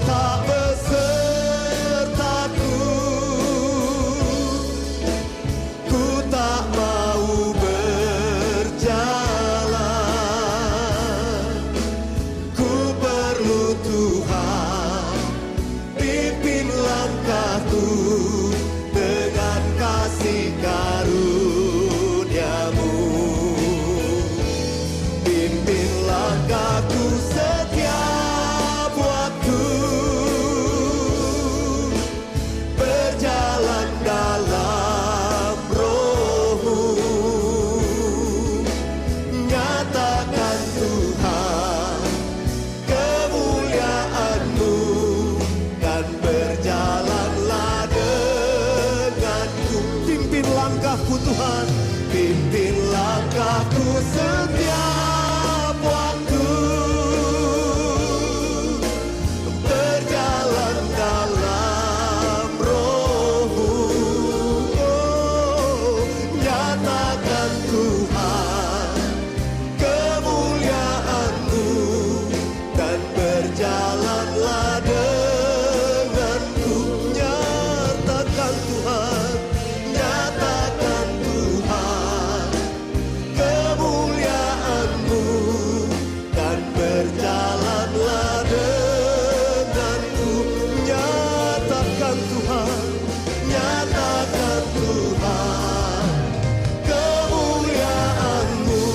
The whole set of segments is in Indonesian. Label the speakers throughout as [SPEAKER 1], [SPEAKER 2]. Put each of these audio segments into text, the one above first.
[SPEAKER 1] tak besertaku, ku tak mau berjalan. Ku perlu Tuhan, pimpin langkahku dengan kasih karunia-Mu. Pimpin langkahku setiap waktu, berjalan dalam Roh-Mu. Nyatakan Tuhan kemuliaan-Mu, dan berjalanlah denganku. Pimpin langkahku Tuhan, pimpin langkahku setiap waktu, berjalan dalam Roh-Mu. Oh, nyatakan Tuhan kemuliaan-Mu, dan berjalanlah denganku. Nyatakan Tuhan, nyatakan Tuhan kemuliaan-Mu, dan berjalanlah denganku. Nyatakan Tuhan, nyatakan Tuhan kemuliaan-Mu,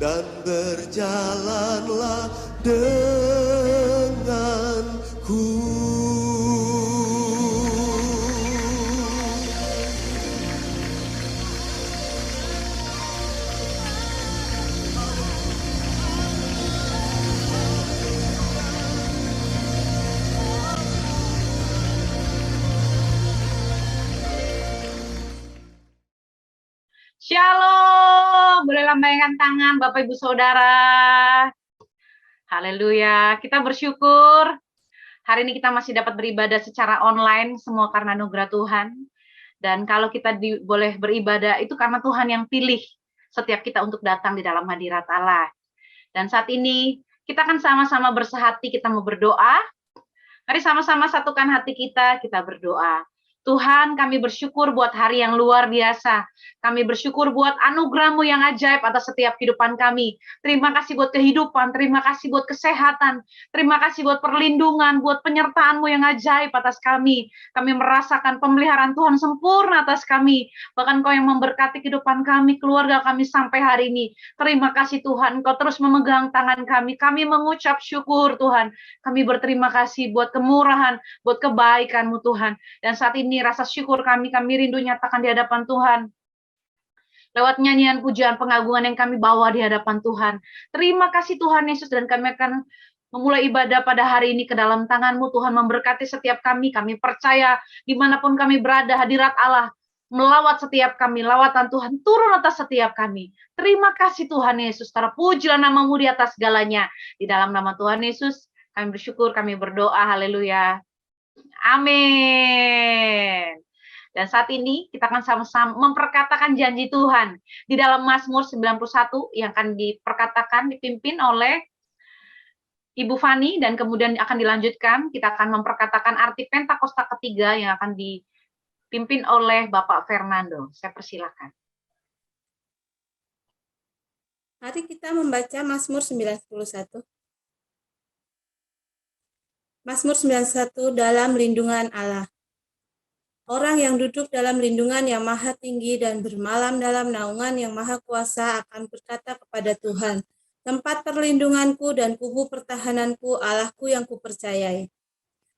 [SPEAKER 1] dan berjalanlah denganku.
[SPEAKER 2] Shalom, boleh lambaikan tangan Bapak Ibu Saudara. Haleluya, kita bersyukur hari ini kita masih dapat beribadah secara online, semua karena anugerah Tuhan. Dan kalau kita boleh beribadah itu karena Tuhan yang pilih setiap kita untuk datang di dalam hadirat Allah. Dan saat ini kita akan sama-sama bersehati, kita mau berdoa. Mari sama-sama satukan hati kita berdoa. Tuhan, kami bersyukur buat hari yang luar biasa. Kami bersyukur buat anugerah-Mu yang ajaib atas setiap kehidupan kami. Terima kasih buat kehidupan, terima kasih buat kesehatan, terima kasih buat perlindungan, buat penyertaan-Mu yang ajaib atas kami. Kami merasakan pemeliharaan Tuhan sempurna atas kami. Bahkan Kau yang memberkati kehidupan kami, keluarga kami sampai hari ini. Terima kasih Tuhan, Kau terus memegang tangan kami. Kami mengucap syukur Tuhan. Kami berterima kasih buat kemurahan, buat kebaikan-Mu Tuhan. Dan saat ini rasa syukur kami rindu nyatakan di hadapan Tuhan. Lewat nyanyian pujian pengagungan yang kami bawa di hadapan Tuhan. Terima kasih Tuhan Yesus, dan kami akan memulai ibadah pada hari ini ke dalam tangan-Mu Tuhan. Memberkati setiap kami percaya dimanapun kami berada, hadirat Allah melawat setiap kami, lawatan Tuhan turun atas setiap kami. Terima kasih Tuhan Yesus, terpujilah nama-Mu di atas segalanya. Di dalam nama Tuhan Yesus kami bersyukur, kami berdoa, haleluya. Amin. Dan saat ini kita akan sama-sama memperkatakan janji Tuhan di dalam Mazmur 91 yang akan diperkatakan, dipimpin oleh Ibu Fani, dan kemudian akan dilanjutkan, kita akan memperkatakan arti Pentakosta ketiga yang akan dipimpin oleh Bapak Fernando. Saya persilakan.
[SPEAKER 3] Mari kita membaca Mazmur 91. Mazmur 91 dalam lindungan Allah. Orang yang duduk dalam lindungan yang maha tinggi dan bermalam dalam naungan yang maha kuasa akan berkata kepada Tuhan, tempat perlindunganku dan kubu pertahananku, Allahku yang kupercayai.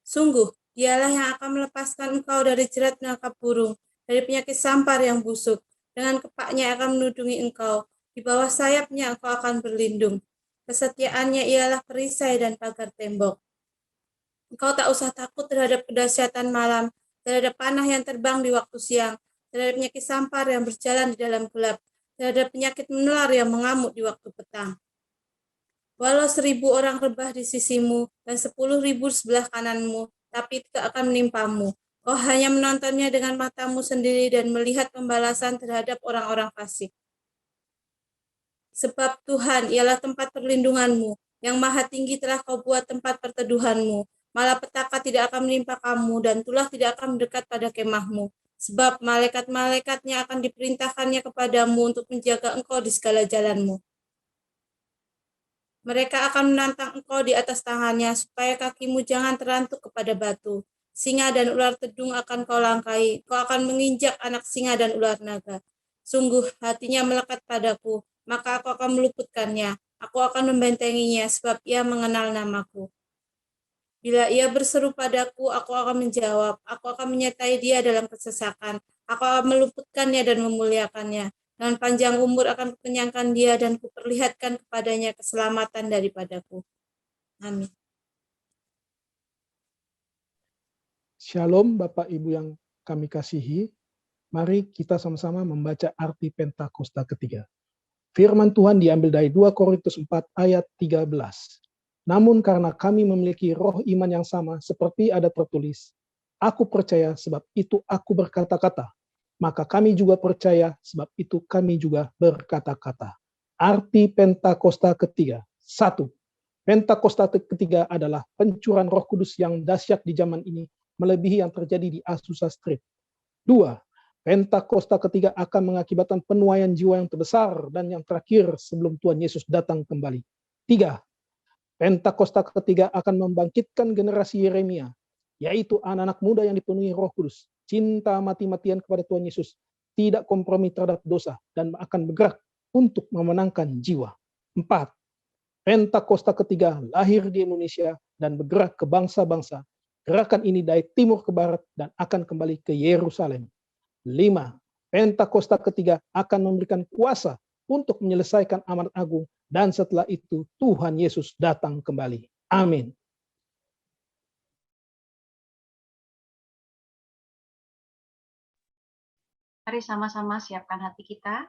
[SPEAKER 3] Sungguh, dialah yang akan melepaskan engkau dari jerat menangkap burung, dari penyakit sampar yang busuk. Dengan kepaknya akan menudungi engkau, di bawah sayapnya engkau akan berlindung. Kesetiaannya ialah perisai dan pagar tembok. Engkau tak usah takut terhadap kedahsyatan malam, terhadap panah yang terbang di waktu siang, terhadap penyakit sampar yang berjalan di dalam gelap, terhadap penyakit menular yang mengamuk di waktu petang. Walau 1.000 orang rebah di sisimu dan 10.000 sebelah kananmu, tapi tidak akan menimpamu. Kau hanya menontonnya dengan matamu sendiri dan melihat pembalasan terhadap orang-orang fasik. Sebab Tuhan ialah tempat perlindunganmu, yang maha tinggi telah kau buat tempat perteduhanmu. Malapetaka tidak akan menimpa kamu, dan tulah tidak akan mendekat pada kemahmu. Sebab malaikat-malaikatnya akan diperintahkannya kepadamu untuk menjaga engkau di segala jalanmu. Mereka akan menantang engkau di atas tangannya, supaya kakimu jangan terantuk kepada batu. Singa dan ular tedung akan kau langkai, kau akan menginjak anak singa dan ular naga. Sungguh hatinya melekat padaku, maka aku akan meluputkannya. Aku akan membentenginya, sebab ia mengenal namaku. Bila ia berseru padaku, aku akan menjawab. Aku akan menyertai dia dalam kesesakan. Aku akan meluputkannya dan memuliakannya. Dengan panjang umur akan kukenyangkan dia dan kuperlihatkan kepadanya keselamatan daripadaku. Amin.
[SPEAKER 4] Shalom Bapak Ibu yang kami kasihi. Mari kita sama-sama membaca arti Pentakosta ketiga. Firman Tuhan diambil dari 2 Korintus 4 ayat 13. Namun karena kami memiliki roh iman yang sama seperti ada tertulis, aku percaya sebab itu aku berkata-kata. Maka kami juga percaya, sebab itu kami juga berkata-kata. Arti Pentakosta ketiga. 1. Pentakosta ketiga adalah pencurahan Roh Kudus yang dahsyat di zaman ini, melebihi yang terjadi di Azusa Street. 2. Pentakosta ketiga akan mengakibatkan penuaian jiwa yang terbesar dan yang terakhir sebelum Tuhan Yesus datang kembali. 3. Pentakosta ketiga akan membangkitkan generasi Yeremia, yaitu anak-anak muda yang dipenuhi Roh Kudus, cinta mati-matian kepada Tuhan Yesus, tidak kompromi terhadap dosa, dan akan bergerak untuk memenangkan jiwa. 4. Pentakosta ketiga lahir di Indonesia dan bergerak ke bangsa-bangsa. Gerakan ini dari timur ke barat dan akan kembali ke Yerusalem. 5. Pentakosta ketiga akan memberikan kuasa untuk menyelesaikan amanat agung, dan setelah itu Tuhan Yesus datang kembali. Amin.
[SPEAKER 2] Mari sama-sama siapkan hati kita.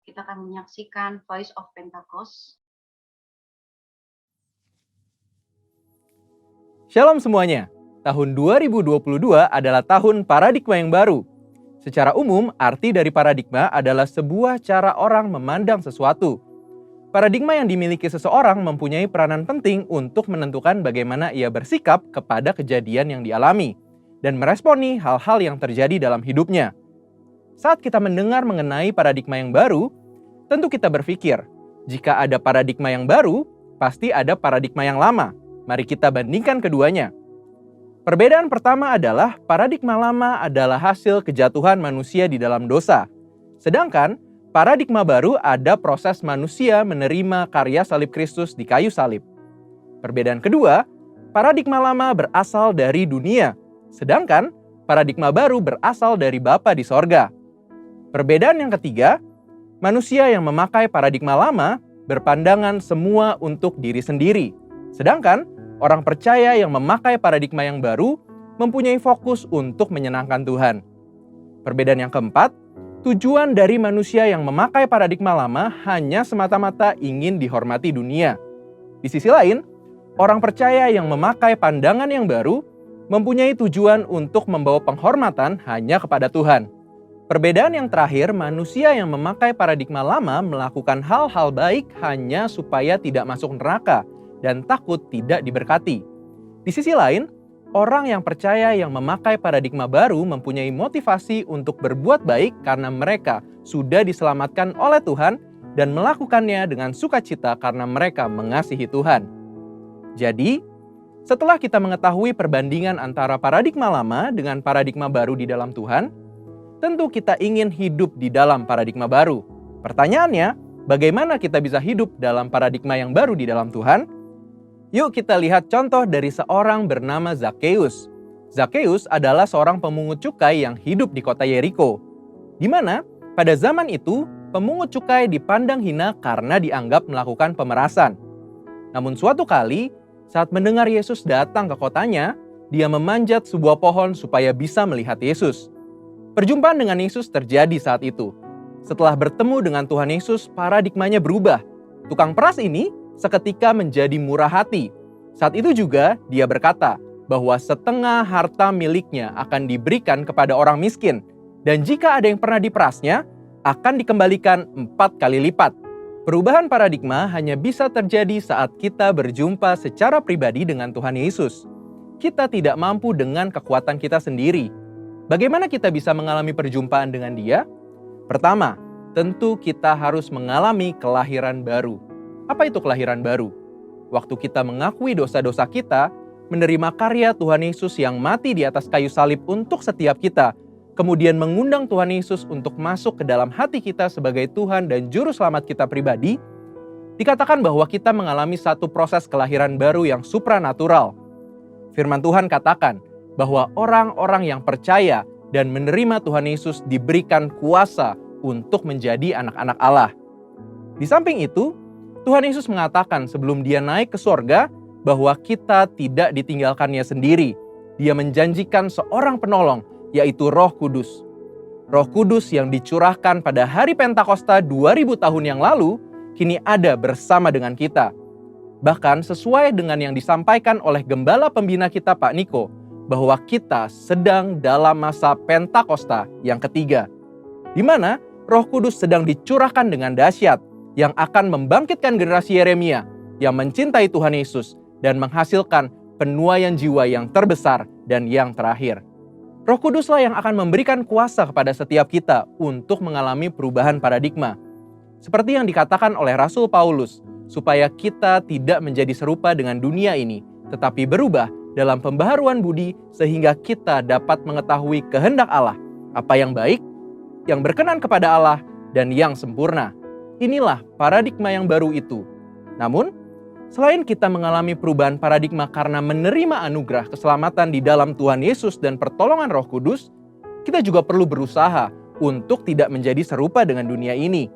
[SPEAKER 2] Kita akan menyaksikan Voice of Pentecost.
[SPEAKER 5] Shalom semuanya. Tahun 2022 adalah tahun paradigma yang baru. Secara umum, arti dari paradigma adalah sebuah cara orang memandang sesuatu. Paradigma yang dimiliki seseorang mempunyai peranan penting untuk menentukan bagaimana ia bersikap kepada kejadian yang dialami dan meresponi hal-hal yang terjadi dalam hidupnya. Saat kita mendengar mengenai paradigma yang baru, tentu kita berpikir, jika ada paradigma yang baru, pasti ada paradigma yang lama. Mari kita bandingkan keduanya. Perbedaan pertama adalah paradigma lama adalah hasil kejatuhan manusia di dalam dosa. Sedangkan paradigma baru ada proses manusia menerima karya salib Kristus di kayu salib. Perbedaan kedua, paradigma lama berasal dari dunia, sedangkan paradigma baru berasal dari Bapa di sorga. Perbedaan yang ketiga, manusia yang memakai paradigma lama berpandangan semua untuk diri sendiri. Sedangkan orang percaya yang memakai paradigma yang baru mempunyai fokus untuk menyenangkan Tuhan. Perbedaan yang keempat, tujuan dari manusia yang memakai paradigma lama hanya semata-mata ingin dihormati dunia. Di sisi lain, orang percaya yang memakai pandangan yang baru mempunyai tujuan untuk membawa penghormatan hanya kepada Tuhan. Perbedaan yang terakhir, manusia yang memakai paradigma lama melakukan hal-hal baik hanya supaya tidak masuk neraka dan takut tidak diberkati. Di sisi lain, orang yang percaya yang memakai paradigma baru mempunyai motivasi untuk berbuat baik karena mereka sudah diselamatkan oleh Tuhan dan melakukannya dengan sukacita karena mereka mengasihi Tuhan. Jadi, setelah kita mengetahui perbandingan antara paradigma lama dengan paradigma baru di dalam Tuhan, tentu kita ingin hidup di dalam paradigma baru. Pertanyaannya, bagaimana kita bisa hidup dalam paradigma yang baru di dalam Tuhan? Yuk kita lihat contoh dari seorang bernama Zakheus. Zakheus adalah seorang pemungut cukai yang hidup di kota Yeriko, di mana pada zaman itu pemungut cukai dipandang hina karena dianggap melakukan pemerasan. Namun suatu kali, saat mendengar Yesus datang ke kotanya, dia memanjat sebuah pohon supaya bisa melihat Yesus. Perjumpaan dengan Yesus terjadi saat itu. Setelah bertemu dengan Tuhan Yesus, paradigmanya berubah. Tukang peras ini seketika menjadi murah hati. Saat itu juga dia berkata bahwa setengah harta miliknya akan diberikan kepada orang miskin. Dan jika ada yang pernah diperasnya, akan dikembalikan 4 kali lipat. Perubahan paradigma hanya bisa terjadi saat kita berjumpa secara pribadi dengan Tuhan Yesus. Kita tidak mampu dengan kekuatan kita sendiri. Bagaimana kita bisa mengalami perjumpaan dengan Dia? Pertama, tentu kita harus mengalami kelahiran baru. Apa itu kelahiran baru? Waktu kita mengakui dosa-dosa kita, menerima karya Tuhan Yesus yang mati di atas kayu salib untuk setiap kita, kemudian mengundang Tuhan Yesus untuk masuk ke dalam hati kita sebagai Tuhan dan Juru Selamat kita pribadi, dikatakan bahwa kita mengalami satu proses kelahiran baru yang supranatural. Firman Tuhan katakan bahwa orang-orang yang percaya dan menerima Tuhan Yesus diberikan kuasa untuk menjadi anak-anak Allah. Di samping itu, Tuhan Yesus mengatakan sebelum Dia naik ke sorga bahwa kita tidak ditinggalkannya sendiri. Dia menjanjikan seorang penolong, yaitu Roh Kudus. Roh Kudus yang dicurahkan pada hari Pentakosta 2000 tahun yang lalu, kini ada bersama dengan kita. Bahkan sesuai dengan yang disampaikan oleh Gembala Pembina kita Pak Niko, bahwa kita sedang dalam masa Pentakosta yang ketiga, di mana Roh Kudus sedang dicurahkan dengan dahsyat yang akan membangkitkan generasi Yeremia yang mencintai Tuhan Yesus dan menghasilkan penuaian jiwa yang terbesar dan yang terakhir. Roh Kuduslah yang akan memberikan kuasa kepada setiap kita untuk mengalami perubahan paradigma. Seperti yang dikatakan oleh Rasul Paulus, supaya kita tidak menjadi serupa dengan dunia ini, tetapi berubah dalam pembaharuan budi sehingga kita dapat mengetahui kehendak Allah, apa yang baik, yang berkenan kepada Allah, dan yang sempurna. Inilah paradigma yang baru itu. Namun, selain kita mengalami perubahan paradigma karena menerima anugerah keselamatan di dalam Tuhan Yesus dan pertolongan Roh Kudus, kita juga perlu berusaha untuk tidak menjadi serupa dengan dunia ini.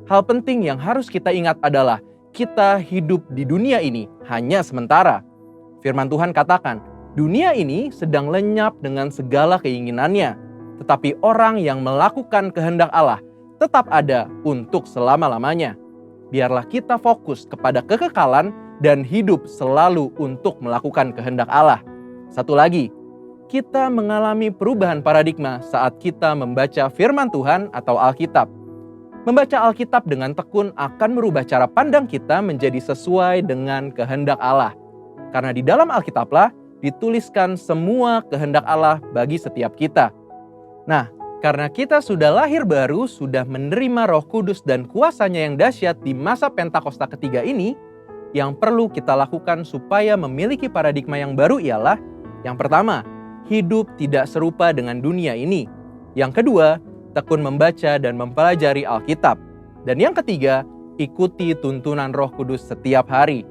[SPEAKER 5] Hal penting yang harus kita ingat adalah kita hidup di dunia ini hanya sementara. Firman Tuhan katakan, dunia ini sedang lenyap dengan segala keinginannya, tetapi orang yang melakukan kehendak Allah tetap ada untuk selama-lamanya. Biarlah kita fokus kepada kekekalan dan hidup selalu untuk melakukan kehendak Allah. Satu lagi, kita mengalami perubahan paradigma saat kita membaca firman Tuhan atau Alkitab. Membaca Alkitab dengan tekun akan merubah cara pandang kita menjadi sesuai dengan kehendak Allah. Karena di dalam Alkitablah dituliskan semua kehendak Allah bagi setiap kita. Nah, karena kita sudah lahir baru, sudah menerima Roh Kudus dan kuasanya yang dahsyat di masa Pentakosta ketiga ini, yang perlu kita lakukan supaya memiliki paradigma yang baru ialah, yang pertama, hidup tidak serupa dengan dunia ini. Yang kedua, tekun membaca dan mempelajari Alkitab. Dan yang ketiga, ikuti tuntunan Roh Kudus setiap hari.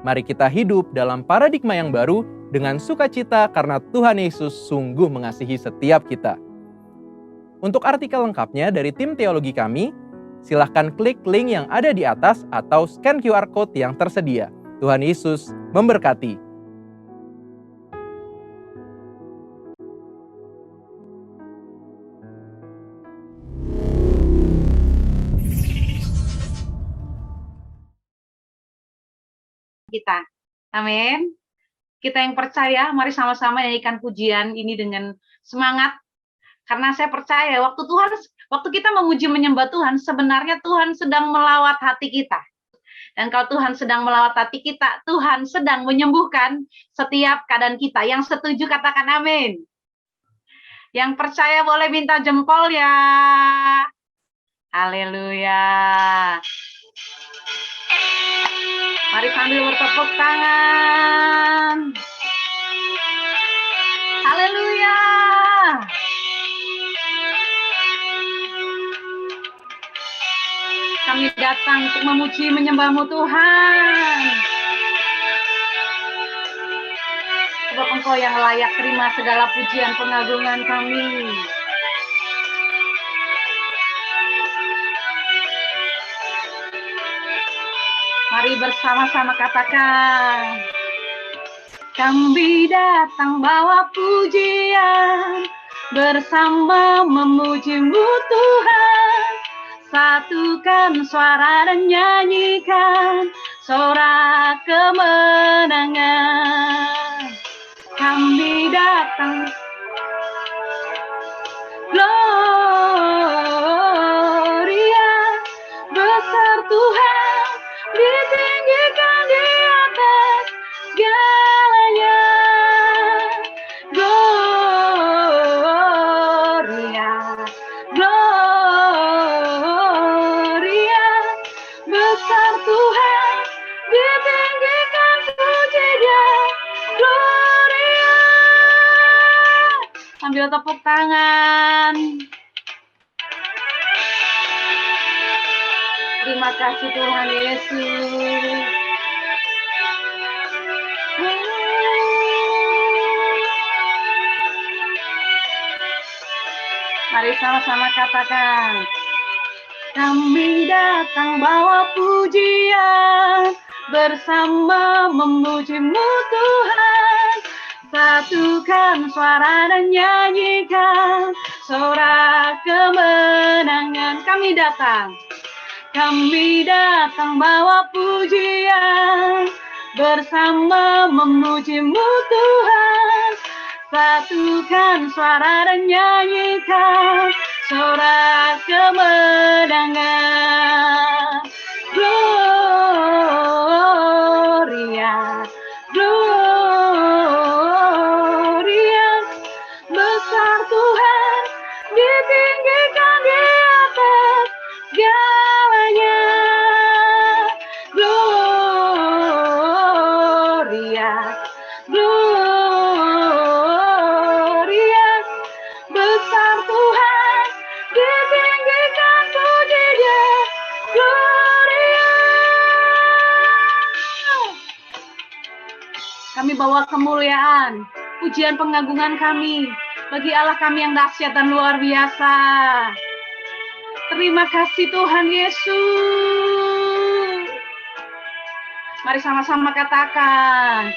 [SPEAKER 5] Mari kita hidup dalam paradigma yang baru dengan sukacita karena Tuhan Yesus sungguh mengasihi setiap kita. Untuk artikel lengkapnya dari tim teologi kami, silahkan klik link yang ada di atas atau scan QR Code yang tersedia. Tuhan Yesus memberkati.
[SPEAKER 2] Kita. Amin. Kita yang percaya, mari sama-sama nyanyikan pujian ini dengan semangat. Karena saya percaya waktu kita memuji menyembah Tuhan, sebenarnya Tuhan sedang melawat hati kita. Dan kalau Tuhan sedang melawat hati kita, Tuhan sedang menyembuhkan setiap keadaan kita. Yang setuju katakan amin. Yang percaya boleh minta jempol ya. Haleluya. Mari sambil bertepuk tangan. Haleluya. Kami datang untuk memuji menyembah-Mu Tuhan. Sebab Engkau yang layak terima segala pujian pengagungan kami. Mari bersama-sama katakan. Kami datang bawa pujian, bersama memuji-Mu Tuhan. Satukan suara dan nyanyikan sorak kemenangan. Kami datang, Gloria, besar Tuhan. Haleluya, tepuk tangan. Terima kasih Tuhan Yesus. Mari sama-sama katakan. Kami datang bawa pujian, bersama memuji-Mu Tuhan. Satukan suara dan nyanyikan sorak kemenangan. Kami datang bawa pujian, bersama memuji-Mu Tuhan. Satukan suara dan nyanyikan sorak kemenangan. Gloria, Gloria, besar Tuhan, ditinggikan di atas segalanya. Gloria, Gloria, besar Tuhan, ditinggikan puji-Dia. Gloria. Kami bawa kemuliaan, pujian pengagungan kami bagi Allah kami yang dahsyat dan luar biasa. Terima kasih Tuhan Yesus. Mari sama-sama katakan.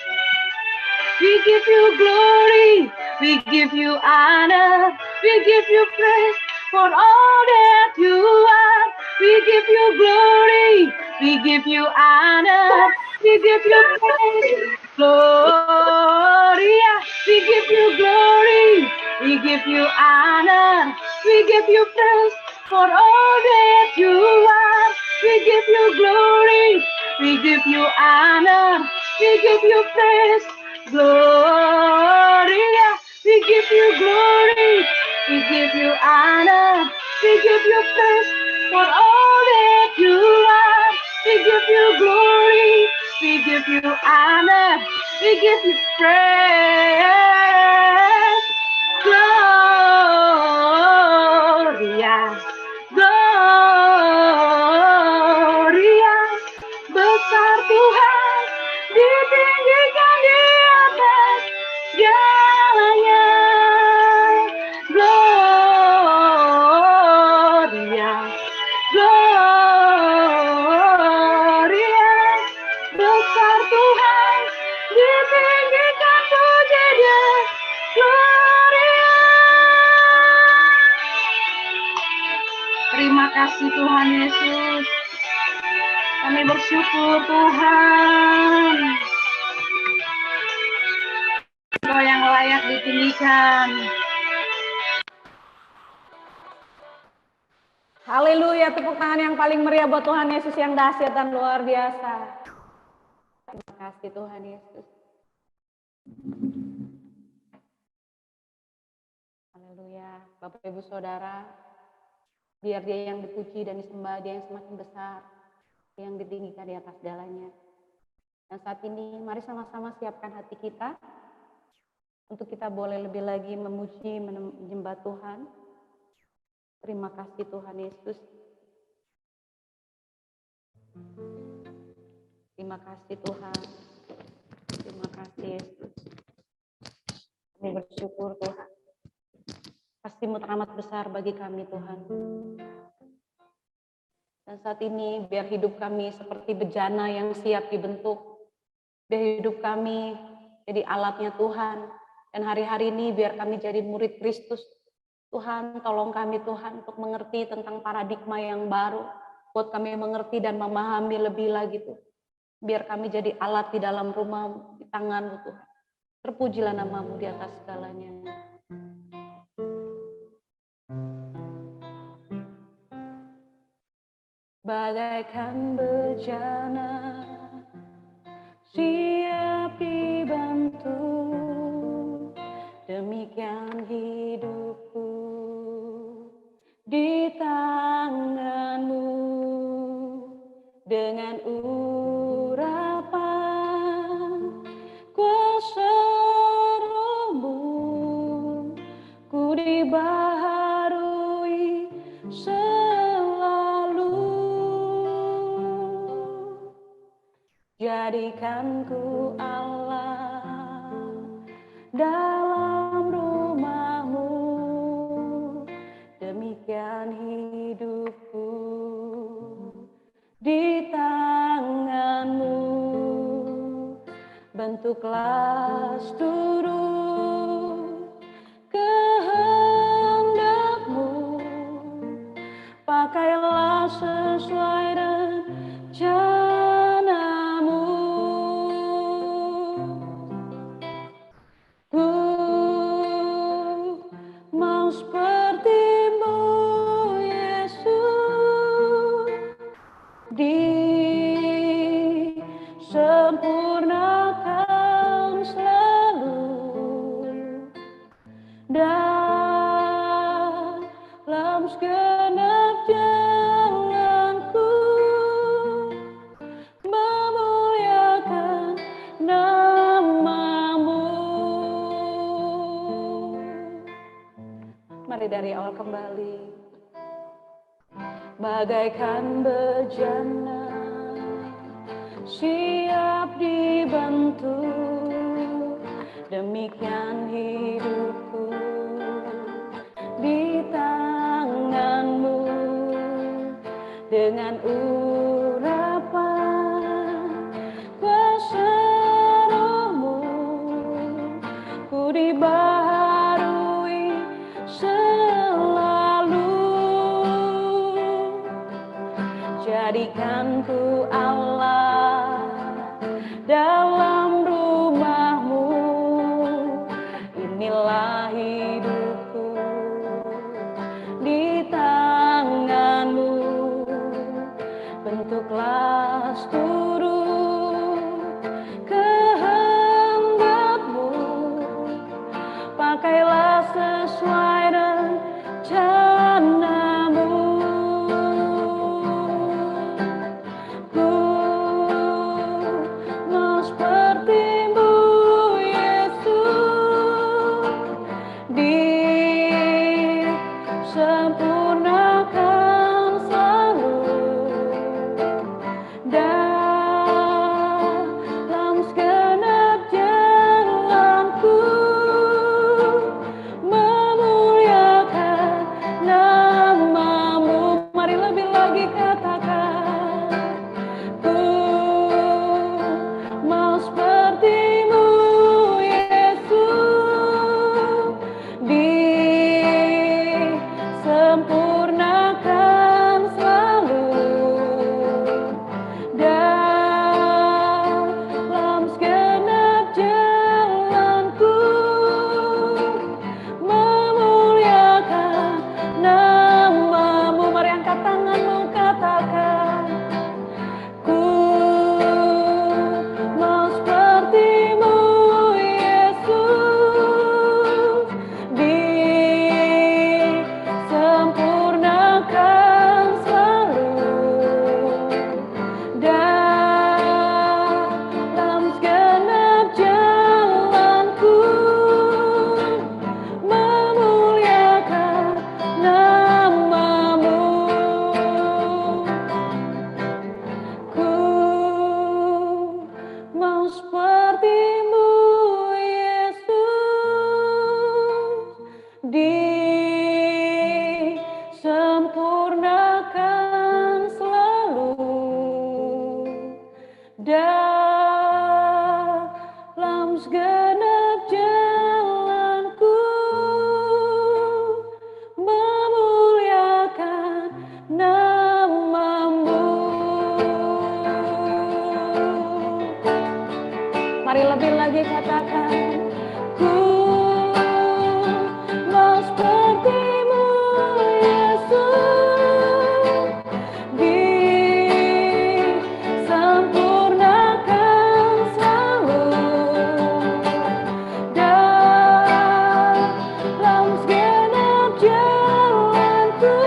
[SPEAKER 2] We give you glory, we give you honor, we give you praise for all that you are. We give you glory, we give you honor, we give you praise. Gloria, we give you glory, we give you honor, we give you praise for all that you are. We give you glory, we give you honor, we give you praise. Gloria, we give you glory, we give you honor, we give you praise for all that you are. We give you glory, we give you honor, we give you praise. Gloria, Gloria, besar Tuhan, ditinggikan di atas segalanya. Gloria, Gloria, besar Tuhan, ditinggikan puji-Dia. Gloria. Terima kasih Tuhan Yesus. Kami bersyukur Tuhan. Engkau yang layak ditinggikan. Haleluya, tepuk tangan yang paling meriah buat Tuhan Yesus yang dahsyat dan luar biasa. Terima kasih Tuhan Yesus. Haleluya, Bapak Ibu Saudara, biar Dia yang dipuji dan disembah, Dia yang semakin besar, yang ditinggikan di atas segalanya. Dan saat ini mari sama-sama siapkan hati kita untuk kita boleh lebih lagi memuji, menyembah Tuhan. Terima kasih Tuhan Yesus. Terima kasih Tuhan. Terima kasih Yesus. Kami bersyukur Tuhan. Kasih-Mu teramat besar bagi kami Tuhan. Dan saat ini biar hidup kami seperti bejana yang siap dibentuk. Biar hidup kami jadi alatnya Tuhan. Dan hari-hari ini biar kami jadi murid Kristus. Tuhan tolong kami Tuhan untuk mengerti tentang paradigma yang baru. Buat kami mengerti dan memahami lebih lagi Tuhan. Biar kami jadi alat di dalam rumah, di tangan-Mu Tuhan. Terpujilah nama-Mu di atas segalanya. Bagaikan bejana siap dibantu, demikian hidupku di tangan-Mu. Dengan urapan kuasa Roh-Mu, ku
[SPEAKER 6] Jadikanku Allah dalam rumah-Mu, demikian hidupku di tangan-Mu. Bentuklah seluruh kehendak-Mu, pakailah sesuai rencana-Mu. Ku mau seperti-Mu, Yesus, disempurnakan selalu dalam segenap jalanku, memuliakan nama-Mu. Mari dari awal kembali. Bagaikan bejana siap dibentuk, demikian hidupku di tangan-Mu. Dengan urapan kuasa Roh-Mu, ku dibaharui selalu. Jadikanku Allah dalam rumah-Mu, inilah hidupku di tangan-Mu. Bentuklah seluruh kehendak-Mu, pakailah sesuai rencana-Mu. Ku mau seperti-Mu, Yesus, disempurnakan selalu dalam segenap jalanku, memuliakan nama-Mu. Mari lebih lagi katakan, ku mau seperti-Mu, Yesus, disempurnakan selalu dalam segenap jalanku, memuliakan nama-Mu. Mari angkat tanganmu, katakan, ku mau seperti-Mu, Yesus, disempurnakan selalu dalam segenap jalanku, memuliakan nama-Mu. Ku mau seperti-Mu, Yesus, disempurnakan selalu dalam segenap jalanku, memuliakan nama-Mu. Mari lebih lagi katakan, ku mau seperti-Mu, Yesus, disempurnakan selalu dalam segenap jalanku,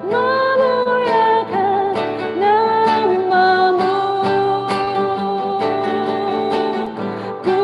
[SPEAKER 6] memuliakan nama-Mu. Ku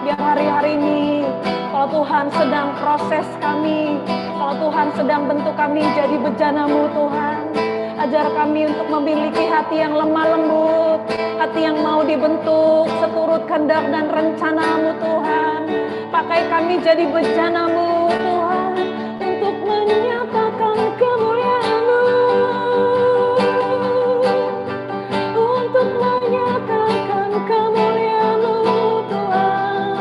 [SPEAKER 6] Biar hari-hari ini, kalau Tuhan sedang proses kami, kalau Tuhan sedang bentuk kami jadi bejana-Mu Tuhan, ajar kami untuk memiliki hati yang lemah lembut, hati yang mau dibentuk seturut kehendak dan rencana-Mu Tuhan. Pakai kami jadi bejana-Mu Tuhan, untuk menyatakan kemuliaan-Mu, untuk menyatakan kemuliaan-Mu Tuhan.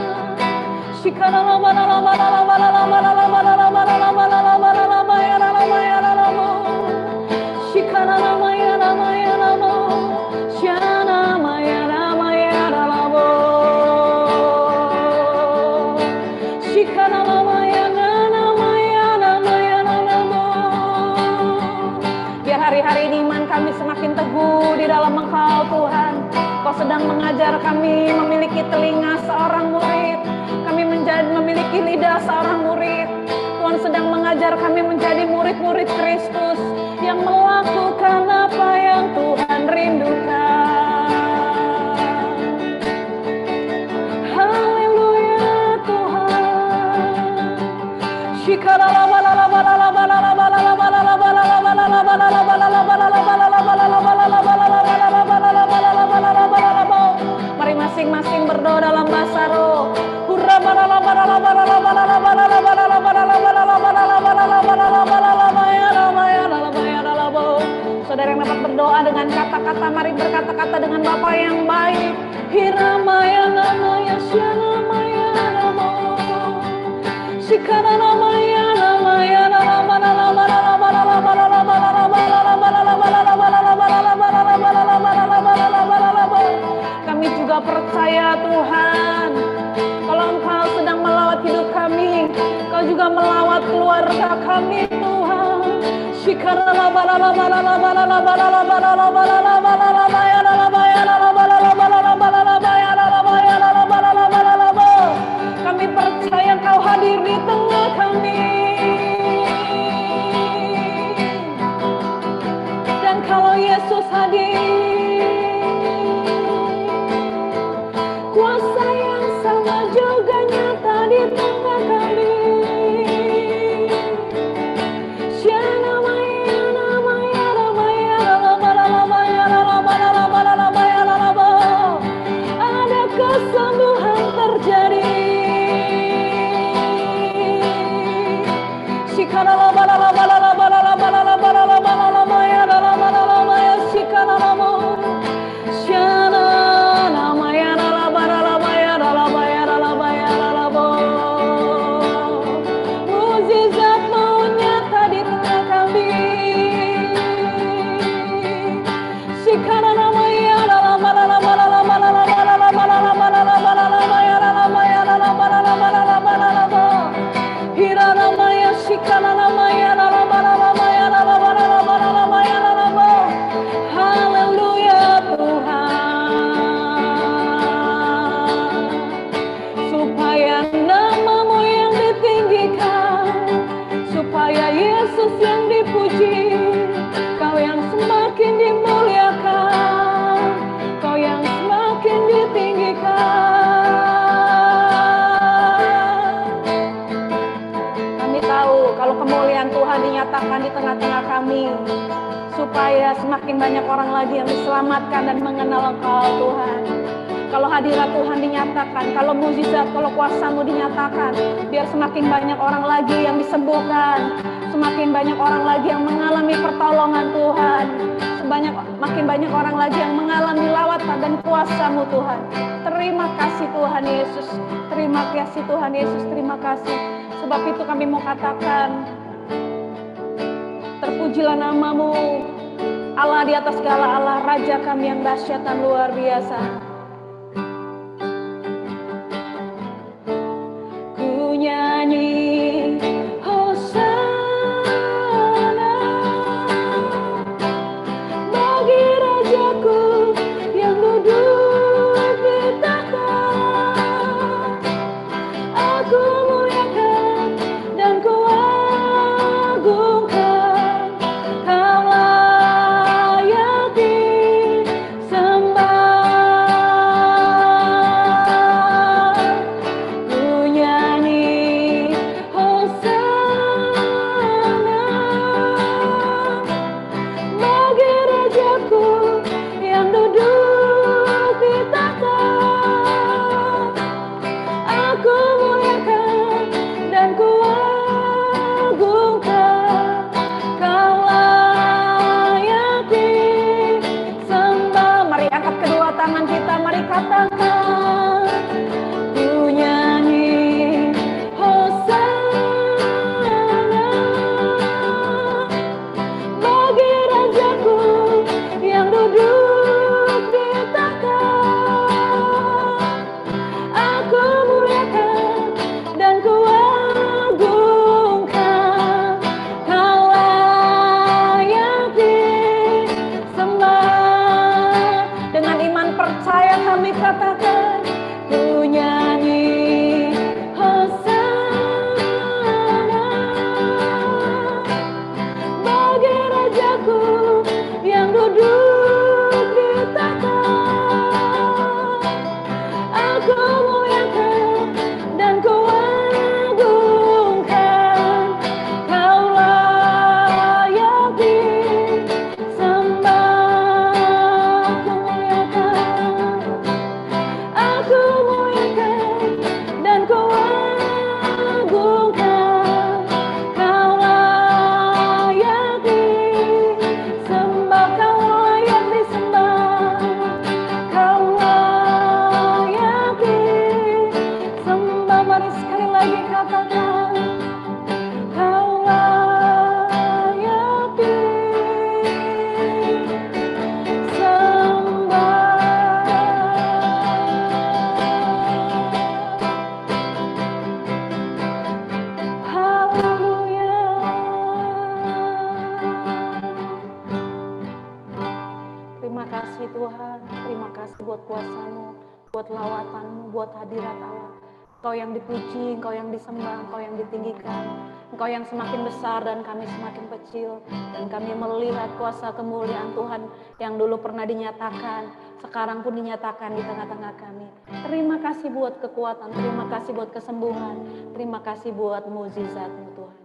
[SPEAKER 6] Biar hari-hari ini iman kami semakin teguh di dalam Engkau Tuhan. Kau sedang mengajar kami memiliki telinga seorang murid, kami memiliki lidah seorang murid. Tuhan sedang mengajar kami menjadi murid-murid Kristus yang melakukan apa yang Tuhan rindukan. Haleluya Tuhan. Mari masing-masing berdoa dalam bahasa roh. Saudara yang dapat berdoa dengan kata-kata, mari berkata-kata dengan Bapa yang baik. Hiramaya namaya syanamaya namo. Shikana namaya namaya kami juga percaya Tuhan, kalau Engkau sedang melawat hidup kami, Kau juga melawat keluarga kami Tuhan. Kami percaya Kau hadir di tengah kami, dan kalau Yesus hadir, kuasa yang sama juga nyata di tengah kami. Ada kesembuhan terjadi. Mukjizat mau nyata di tengah kami. Haleluya Tuhan, supaya nama-Mu yang ditinggikan, supaya Yesus yang dipuji, Kau yang semakin dimuliakan, Kau yang semakin ditinggikan. Kami tahu kalau kemuliaan Tuhan dinyatakan di tengah-tengah kami, supaya semakin banyak orang lagi yang diselamatkan dan mengenal Engkau Tuhan. Kalau hadirat Tuhan dinyatakan, kalau mukjizat, kalau kuasa-Mu dinyatakan, biar semakin banyak orang lagi yang disembuhkan, semakin banyak orang lagi yang mengalami pertolongan Tuhan, makin banyak orang lagi yang mengalami lawatan dan kuasa-Mu Tuhan. Terima kasih Tuhan Yesus, terima kasih Tuhan Yesus, terima kasih. Sebab itu kami mau katakan, terpujilah nama-Mu, Allah di atas segala Allah, Raja kami yang dahsyat dan luar biasa. Ku nyanyi Hosana bagi Rajaku yang duduk di tahta. Aku muliakan dan ku agungkan, Kau layak disembah. kasih Tuhan, terima kasih buat kuasa-Mu, buat lawatan-Mu, buat hadirat Allah. Engkau yang dipuji, Engkau yang disembah, Engkau yang ditinggikan, Engkau yang semakin besar dan kami semakin kecil. Dan kami melihat kuasa kemuliaan Tuhan yang dulu pernah dinyatakan, sekarang pun dinyatakan di tengah-tengah kami. Terima kasih buat kekuatan, terima kasih buat kesembuhan, terima kasih buat mukjizat-Mu Tuhan.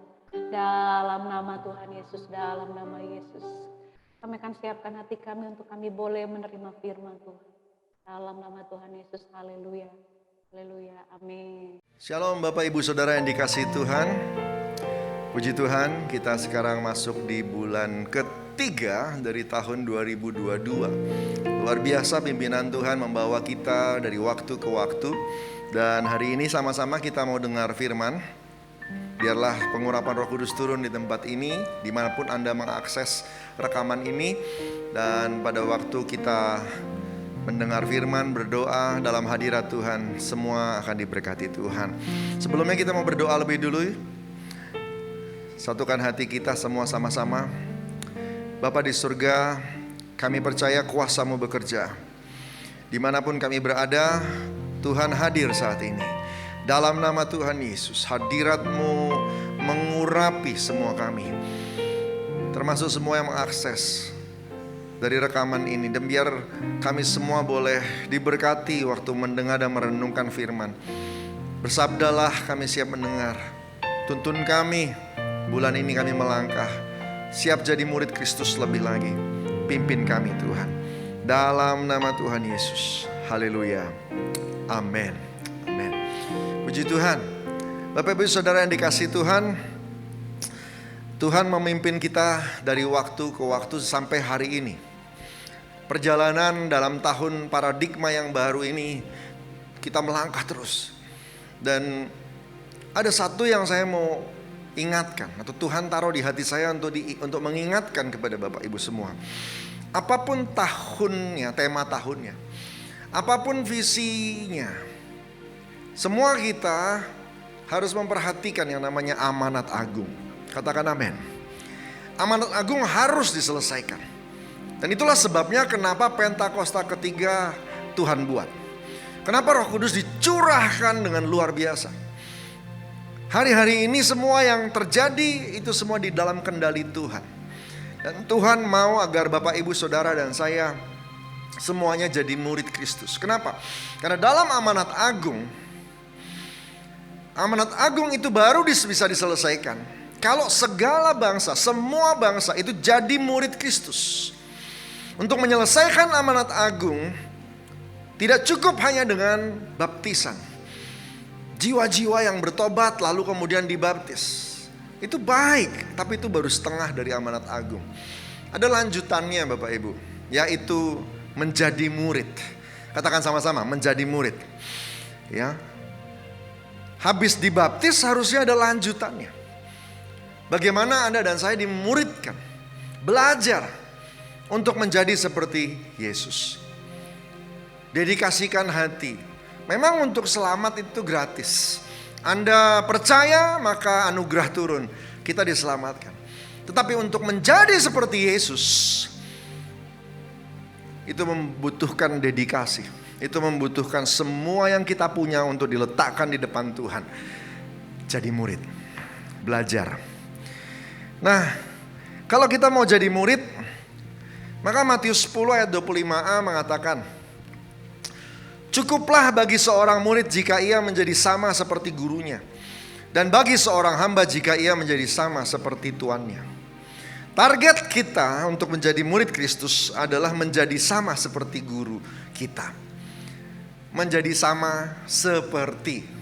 [SPEAKER 6] Dalam nama Tuhan Yesus, dalam nama Yesus, kami akan siapkan hati kami untuk kami boleh menerima firman Tuhan. Dalam nama Tuhan Yesus, haleluya. Haleluya, amin.
[SPEAKER 7] Shalom Bapak Ibu Saudara yang dikasihi Tuhan. Puji Tuhan, kita sekarang masuk di bulan ketiga dari tahun 2022. Luar biasa pimpinan Tuhan membawa kita dari waktu ke waktu. Dan hari ini sama-sama kita mau dengar firman. Biarlah pengurapan Roh Kudus turun di tempat ini, dimanapun Anda mengakses rekaman ini. Dan pada waktu kita mendengar firman, berdoa dalam hadirat Tuhan, semua akan diberkati Tuhan. Sebelumnya kita mau berdoa lebih dulu. Satukan hati kita semua sama-sama. Bapa di surga, kami percaya kuasa-Mu bekerja. Dimanapun kami berada, Tuhan hadir saat ini. Dalam nama Tuhan Yesus, hadirat-Mu mengurapi semua kami, termasuk semua yang mengakses dari rekaman ini. Dan biar kami semua boleh diberkati waktu mendengar dan merenungkan firman. Bersabdalah, kami siap mendengar. Tuntun kami, bulan ini kami melangkah, siap jadi murid Kristus lebih lagi. Pimpin kami Tuhan, dalam nama Tuhan Yesus. Haleluya, amin, amin. Puji Tuhan. Bapak Ibu Saudara yang dikasihi Tuhan, Tuhan memimpin kita dari waktu ke waktu sampai hari ini. Perjalanan dalam tahun paradigma yang baru ini, kita melangkah terus. Dan ada satu yang saya mau ingatkan, atau Tuhan taruh di hati saya untuk mengingatkan kepada Bapak Ibu semua. Apapun tahunnya, tema tahunnya, apapun visinya, semua kita harus memperhatikan yang namanya amanat agung. Katakan amin. Amanat agung harus diselesaikan. Dan itulah sebabnya kenapa Pentakosta ketiga Tuhan buat. Kenapa Roh Kudus dicurahkan dengan luar biasa. Hari-hari ini semua yang terjadi itu semua di dalam kendali Tuhan. Dan Tuhan mau agar Bapak Ibu Saudara dan saya semuanya jadi murid Kristus. Kenapa? Karena dalam amanat agung itu baru bisa diselesaikan kalau segala bangsa, semua bangsa itu jadi murid Kristus. Untuk menyelesaikan amanat agung, tidak cukup hanya dengan baptisan. Jiwa-jiwa yang bertobat lalu kemudian dibaptis, itu baik, tapi itu baru setengah dari amanat agung. Ada lanjutannya Bapak Ibu, yaitu menjadi murid. Katakan sama-sama, menjadi murid. Ya. Habis dibaptis harusnya ada lanjutannya. Bagaimana Anda dan saya dimuridkan, belajar untuk menjadi seperti Yesus. Dedikasikan hati. Memang untuk selamat itu gratis. Anda percaya maka anugerah turun, kita diselamatkan. Tetapi untuk menjadi seperti Yesus, itu membutuhkan dedikasi. Itu membutuhkan semua yang kita punya untuk diletakkan di depan Tuhan. Jadi murid, belajar. Nah, kalau kita mau jadi murid, maka Matius 10 ayat 25a mengatakan, cukuplah bagi seorang murid jika ia menjadi sama seperti gurunya, dan bagi seorang hamba jika ia menjadi sama seperti tuannya. Target kita untuk menjadi murid Kristus adalah menjadi sama seperti guru kita. Menjadi sama seperti.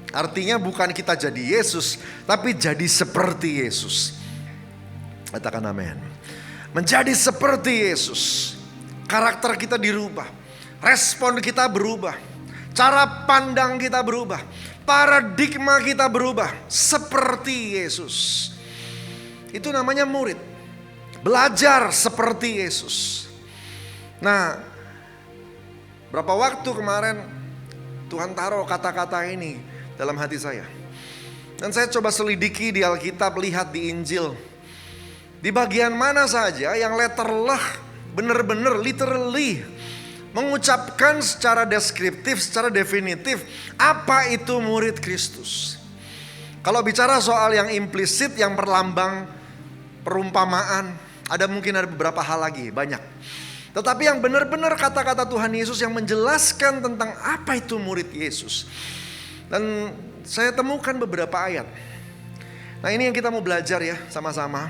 [SPEAKER 7] Artinya bukan kita jadi Yesus, tapi jadi seperti Yesus. Katakan amin. Menjadi seperti Yesus. Karakter kita dirubah. Respon kita berubah. Cara pandang kita berubah. Paradigma kita berubah. Seperti Yesus. Itu namanya murid. Belajar seperti Yesus. Nah, berapa waktu kemarin Tuhan taruh kata-kata ini dalam hati saya. Dan saya coba selidiki di Alkitab, lihat di Injil. Di bagian mana saja yang letter leh benar-benar literally mengucapkan secara deskriptif, secara definitif apa itu murid Kristus. Kalau bicara soal yang implisit, yang perlambang, perumpamaan, mungkin ada beberapa hal lagi, banyak. Tetapi yang benar-benar kata-kata Tuhan Yesus yang menjelaskan tentang apa itu murid Yesus. Dan saya temukan beberapa ayat. Nah, ini yang kita mau belajar ya sama-sama,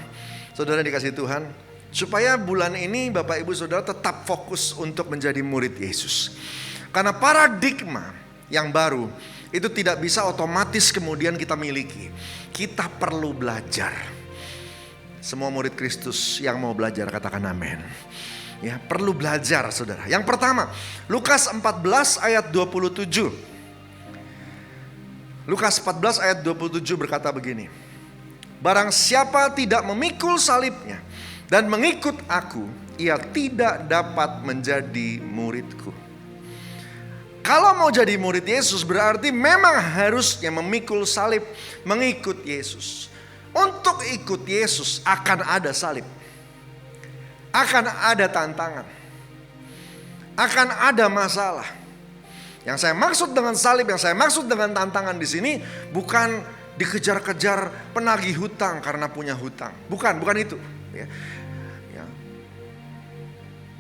[SPEAKER 7] saudara dikasih Tuhan. Supaya bulan ini Bapak Ibu Saudara tetap fokus untuk menjadi murid Yesus. Karena paradigma yang baru itu tidak bisa otomatis kemudian kita miliki. Kita perlu belajar. Semua murid Kristus yang mau belajar katakan amin. Ya, perlu belajar saudara. Yang pertama, Lukas 14 ayat 27. Lukas 14 ayat 27 berkata begini. Barang siapa tidak memikul salibnya dan mengikut aku, ia tidak dapat menjadi muridku. Kalau mau jadi murid Yesus berarti memang harusnya memikul salib, mengikut Yesus. Untuk ikut Yesus akan ada salib. Akan ada tantangan. Akan ada masalah. Yang saya maksud dengan salib, yang saya maksud dengan tantangan di sini bukan dikejar-kejar penagih hutang karena punya hutang. Bukan itu. Ya.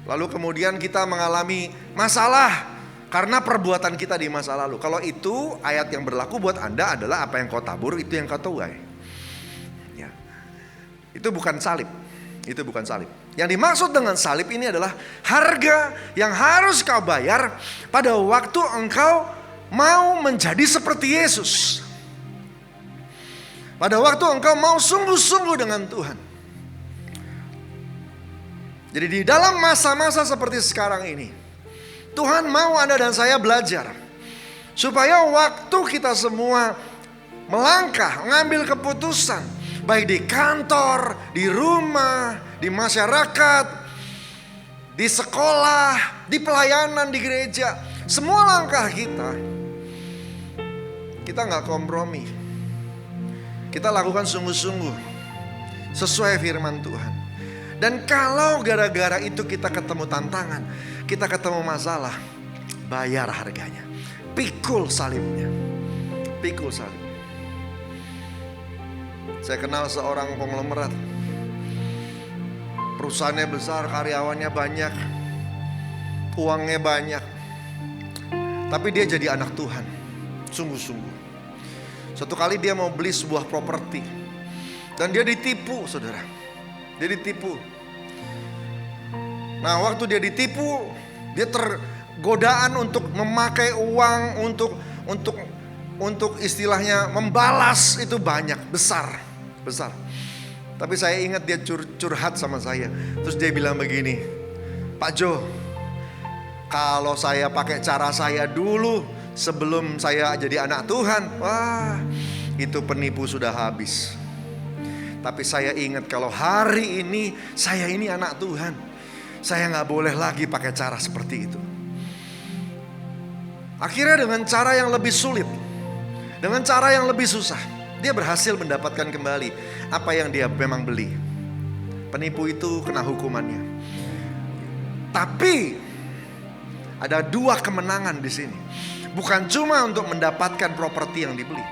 [SPEAKER 7] Lalu kemudian kita mengalami masalah karena perbuatan kita di masa lalu. Kalau itu ayat yang berlaku buat Anda adalah apa yang kau tabur itu yang kau tuai. Ya. Itu bukan salib. Itu bukan salib. Yang dimaksud dengan salib ini adalah harga yang harus kau bayar pada waktu engkau mau menjadi seperti Yesus. Pada waktu engkau mau sungguh-sungguh dengan Tuhan. Jadi di dalam masa-masa seperti sekarang ini, Tuhan mau Anda dan saya belajar. Supaya waktu kita semua melangkah, mengambil keputusan. Baik di kantor, di rumah, di masyarakat, di sekolah, di pelayanan, di gereja. Semua langkah kita gak kompromi. Kita lakukan sungguh-sungguh sesuai firman Tuhan. Dan kalau gara-gara itu kita ketemu tantangan, kita ketemu masalah, bayar harganya. Pikul salibnya. Pikul salib. Saya kenal seorang konglomerat. Perusahaannya besar, karyawannya banyak, uangnya banyak. Tapi dia jadi anak Tuhan, sungguh-sungguh. Suatu kali dia mau beli sebuah properti. Dan dia ditipu saudara. Dia ditipu. Nah waktu dia ditipu, dia tergodaan untuk memakai uang untuk istilahnya membalas itu banyak, besar. Tapi saya ingat dia curhat sama saya. Terus dia bilang begini, Pak Jo, kalau saya pakai cara saya dulu sebelum saya jadi anak Tuhan, wah itu penipu sudah habis. Tapi saya ingat kalau hari ini saya ini anak Tuhan, saya gak boleh lagi pakai cara seperti itu. Akhirnya dengan cara yang lebih sulit, dengan cara yang lebih susah, dia berhasil mendapatkan kembali apa yang dia memang beli. Penipu itu kena hukumannya. Tapi ada dua kemenangan di sini. Bukan cuma untuk mendapatkan properti yang dibeli,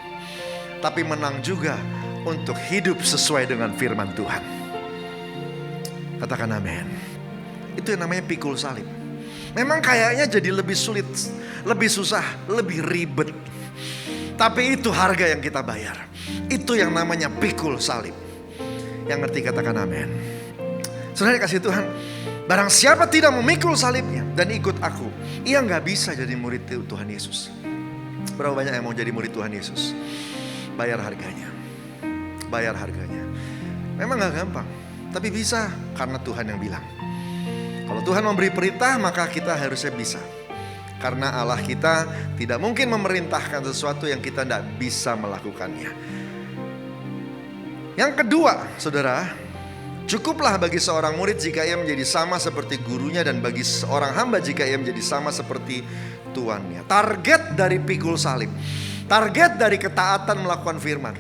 [SPEAKER 7] tapi menang juga untuk hidup sesuai dengan firman Tuhan. Katakan amin. Itu yang namanya pikul salib. Memang kayaknya jadi lebih sulit, lebih susah, lebih ribet. Tapi itu harga yang kita bayar. Itu yang namanya pikul salib. Yang ngerti katakan amin. Saudara kasih Tuhan, barang siapa tidak memikul salibnya dan ikut aku, ia gak bisa jadi murid Tuhan Yesus. Berapa banyak yang mau jadi murid Tuhan Yesus? Bayar harganya. Bayar harganya. Memang gak gampang, tapi bisa karena Tuhan yang bilang. Kalau Tuhan memberi perintah, maka kita harusnya bisa. Karena Allah kita tidak mungkin memerintahkan sesuatu yang kita tidak bisa melakukannya. Yang kedua, saudara, cukuplah bagi seorang murid jika ia menjadi sama seperti gurunya, dan bagi seorang hamba jika ia menjadi sama seperti tuannya. Target dari pikul salib, target dari ketaatan melakukan firman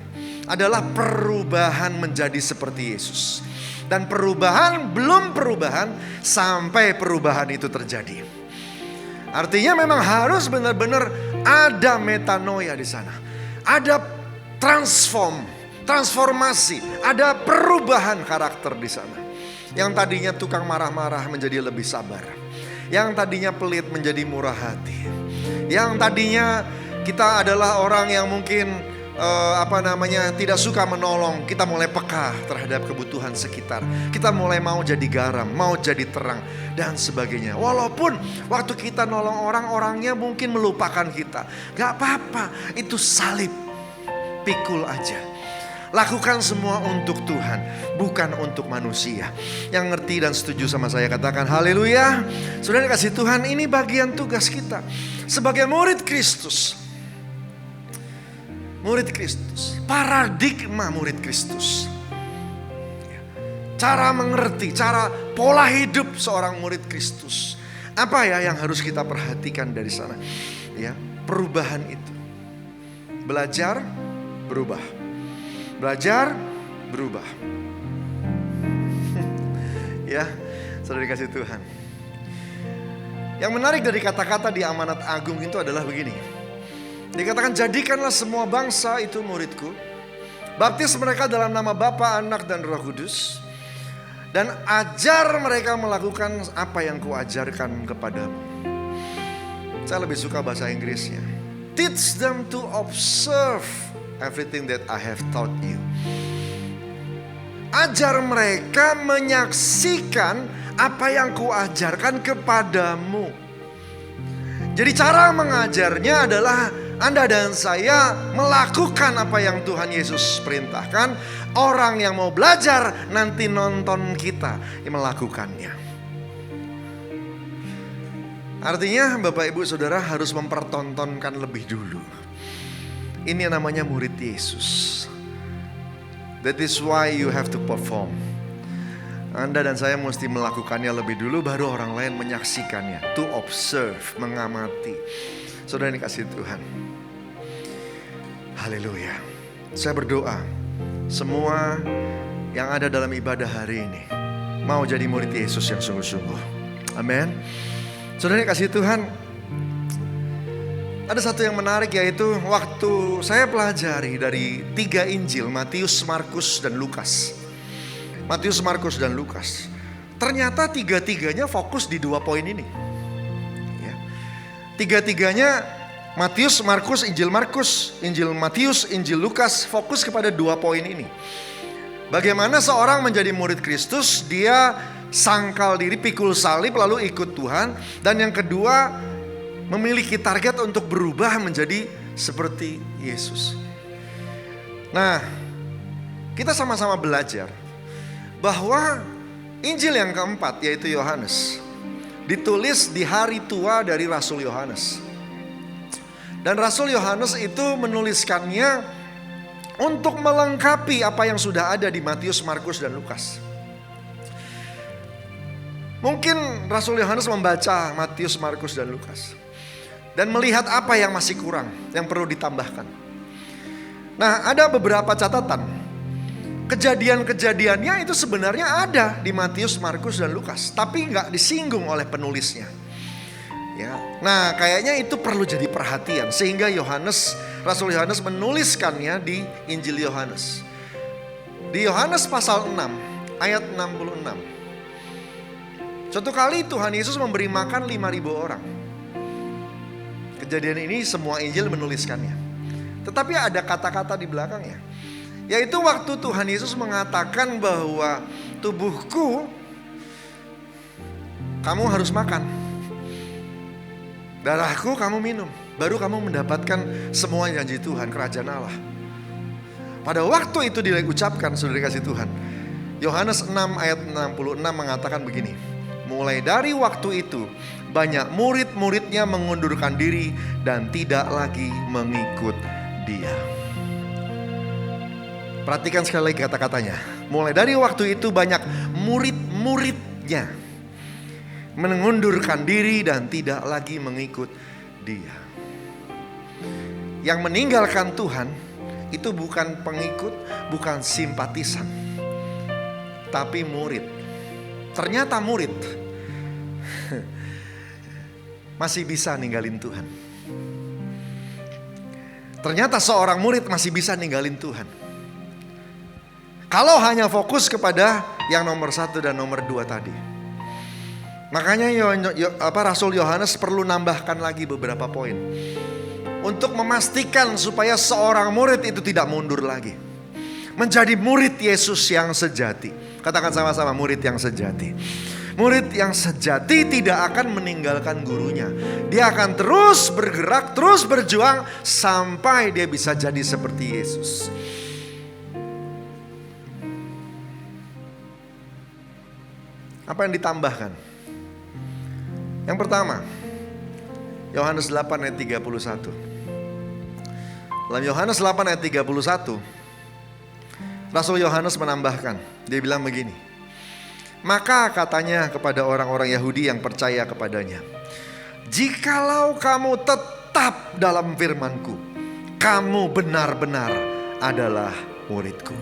[SPEAKER 7] adalah perubahan menjadi seperti Yesus. Dan perubahan belum perubahan sampai perubahan itu terjadi. Artinya memang harus benar-benar ada metanoia di sana. Ada transformasi, ada perubahan karakter di sana. Yang tadinya tukang marah-marah menjadi lebih sabar. Yang tadinya pelit menjadi murah hati. Yang tadinya kita adalah orang yang mungkin tidak suka menolong, kita mulai peka terhadap kebutuhan sekitar. Kita mulai mau jadi garam, mau jadi terang dan sebagainya. Walaupun waktu kita nolong orang-orangnya mungkin melupakan kita, gak apa-apa, itu salib, pikul aja. Lakukan semua untuk Tuhan, bukan untuk manusia. Yang ngerti dan setuju sama saya katakan haleluya. Sudah dikasih Tuhan, ini bagian tugas kita sebagai murid Kristus. Murid Kristus, paradigma murid Kristus. Cara mengerti, cara pola hidup seorang murid Kristus. Apa ya yang harus kita perhatikan dari sana? Ya, perubahan itu. Belajar, berubah. Belajar, berubah. Ya, sudah dikasih Tuhan. Yang menarik dari kata-kata di amanat agung itu adalah begini. Dikatakan, jadikanlah semua bangsa itu muridku. Baptis mereka dalam nama Bapa, Anak, dan Roh Kudus. Dan ajar mereka melakukan apa yang kuajarkan kepadamu. Saya lebih suka bahasa Inggrisnya. Teach them to observe everything that I have taught you. Ajar mereka menyaksikan apa yang kuajarkan kepadamu. Jadi cara mengajarnya adalah Anda dan saya melakukan apa yang Tuhan Yesus perintahkan. Orang yang mau belajar nanti nonton kita yang melakukannya. Artinya Bapak Ibu Saudara harus mempertontonkan lebih dulu. Ini yang namanya murid Yesus. That is why you have to perform. Anda dan saya mesti melakukannya lebih dulu, baru orang lain menyaksikannya. To observe, mengamati. Saudara yang dikasihi Tuhan. Haleluya. Saya berdoa, semua yang ada dalam ibadah hari ini mau jadi murid Yesus yang sungguh-sungguh. Amin. Saudara yang dikasihi Tuhan. Ada satu yang menarik, yaitu waktu saya pelajari dari 3 Injil, Matius, Markus, dan Lukas. Matius, Markus, dan Lukas. Ternyata 3-3-nya fokus di 2 poin ini. Ya. 3-3-nya Matius, Markus, Injil Matius, Injil Lukas fokus kepada 2 poin ini. Bagaimana seorang menjadi murid Kristus, dia sangkal diri, pikul salib, lalu ikut Tuhan. Dan yang kedua, memiliki target untuk berubah menjadi seperti Yesus. Nah, kita sama-sama belajar bahwa Injil yang keempat, yaitu Yohanes, ditulis di hari tua dari Rasul Yohanes. Dan Rasul Yohanes itu menuliskannya untuk melengkapi apa yang sudah ada di Matius, Markus, dan Lukas. Mungkin Rasul Yohanes membaca Matius, Markus, dan Lukas dan melihat apa yang masih kurang, yang perlu ditambahkan. Nah, ada beberapa catatan. Kejadian-kejadiannya itu sebenarnya ada di Matius, Markus, dan Lukas, tapi nggak disinggung oleh penulisnya. Ya, nah kayaknya itu perlu jadi perhatian, sehingga Rasul Yohanes menuliskannya di Injil Yohanes. Di Yohanes pasal 6 ayat 66. Suatu kali Tuhan Yesus memberi makan 5.000 orang. Kejadian ini semua Injil menuliskannya. Tetapi ada kata-kata di belakangnya. Yaitu waktu Tuhan Yesus mengatakan bahwa tubuhku kamu harus makan. Darahku kamu minum. Baru kamu mendapatkan semua janji Tuhan, kerajaan Allah. Pada waktu itu diucapkan, saudara kasih Tuhan. Yohanes 6 ayat 66 mengatakan begini. Mulai dari waktu itu banyak murid-muridnya mengundurkan diri dan tidak lagi mengikut dia. Perhatikan sekali lagi kata-katanya. Mulai dari waktu itu banyak murid-muridnya mengundurkan diri dan tidak lagi mengikut dia. Yang meninggalkan Tuhan itu bukan pengikut, bukan simpatisan, tetapi murid. Ternyata murid masih bisa ninggalin Tuhan. Ternyata seorang murid masih bisa ninggalin Tuhan. Kalau hanya fokus kepada yang nomor 1 dan nomor 2 tadi. Makanya Rasul Yohanes perlu nambahkan lagi beberapa poin. Untuk memastikan supaya seorang murid itu tidak mundur lagi. Menjadi murid Yesus yang sejati. Katakan sama-sama, murid yang sejati. Murid yang sejati tidak akan meninggalkan gurunya. Dia akan terus bergerak, terus berjuang sampai dia bisa jadi seperti Yesus. Apa yang ditambahkan? Yang pertama, Yohanes 8 ayat 31. Dalam Yohanes 8 ayat 31, Rasul Yohanes menambahkan, dia bilang begini. Maka katanya kepada orang-orang Yahudi yang percaya kepadanya, jikalau kamu tetap dalam firman-Ku, kamu benar-benar adalah murid-Ku.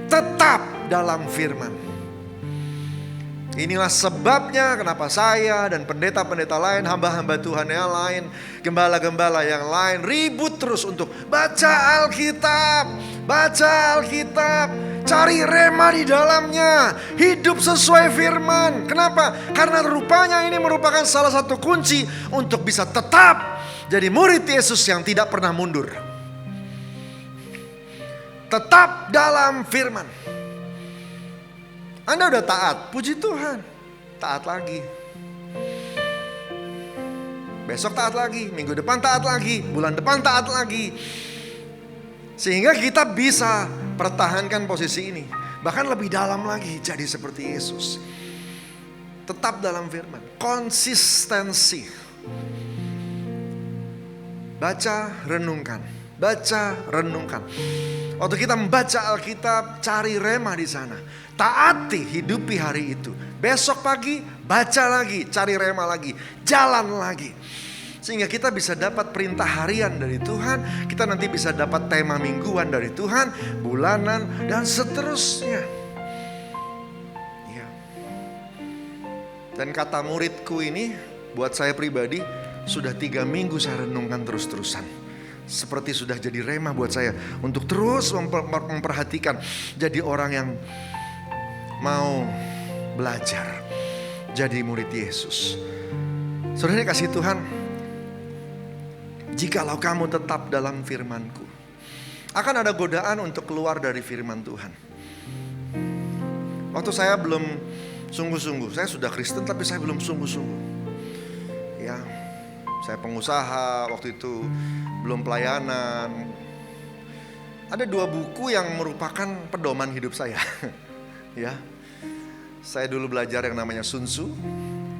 [SPEAKER 7] Tetap dalam firman. Inilah sebabnya kenapa saya dan pendeta-pendeta lain, hamba-hamba Tuhan yang lain, gembala-gembala yang lain ribut terus untuk baca Alkitab, cari rema di dalamnya, hidup sesuai firman. Kenapa? Karena rupanya ini merupakan salah satu kunci untuk bisa tetap jadi murid Yesus yang tidak pernah mundur. Tetap dalam firman. Anda udah taat, puji Tuhan, taat lagi. Besok taat lagi, minggu depan taat lagi, bulan depan taat lagi. Sehingga kita bisa pertahankan posisi ini. Bahkan lebih dalam lagi, jadi seperti Yesus. Tetap dalam firman, konsistensi. Baca, renungkan. Baca, renungkan. Waktu kita membaca Alkitab, cari rema di sana. Taati, hidupi hari itu. Besok pagi, baca lagi, cari rema lagi, jalan lagi. Sehingga kita bisa dapat perintah harian dari Tuhan. Kita nanti bisa dapat tema mingguan dari Tuhan, bulanan, dan seterusnya. Ya. Dan kata muridku ini, buat saya pribadi, sudah 3 minggu saya renungkan terus-terusan. Seperti sudah jadi rema buat saya untuk terus memperhatikan. Jadi orang yang mau belajar jadi murid Yesus. Saudara kasih Tuhan, jikalau kamu tetap dalam firman-Ku, akan ada godaan untuk keluar dari firman Tuhan. Waktu saya belum sungguh-sungguh, saya sudah Kristen tapi saya belum sungguh-sungguh. Ya, saya pengusaha waktu itu, belum pelayanan. Ada 2 buku yang merupakan pedoman hidup saya. Ya, saya dulu belajar yang namanya Sun Tzu.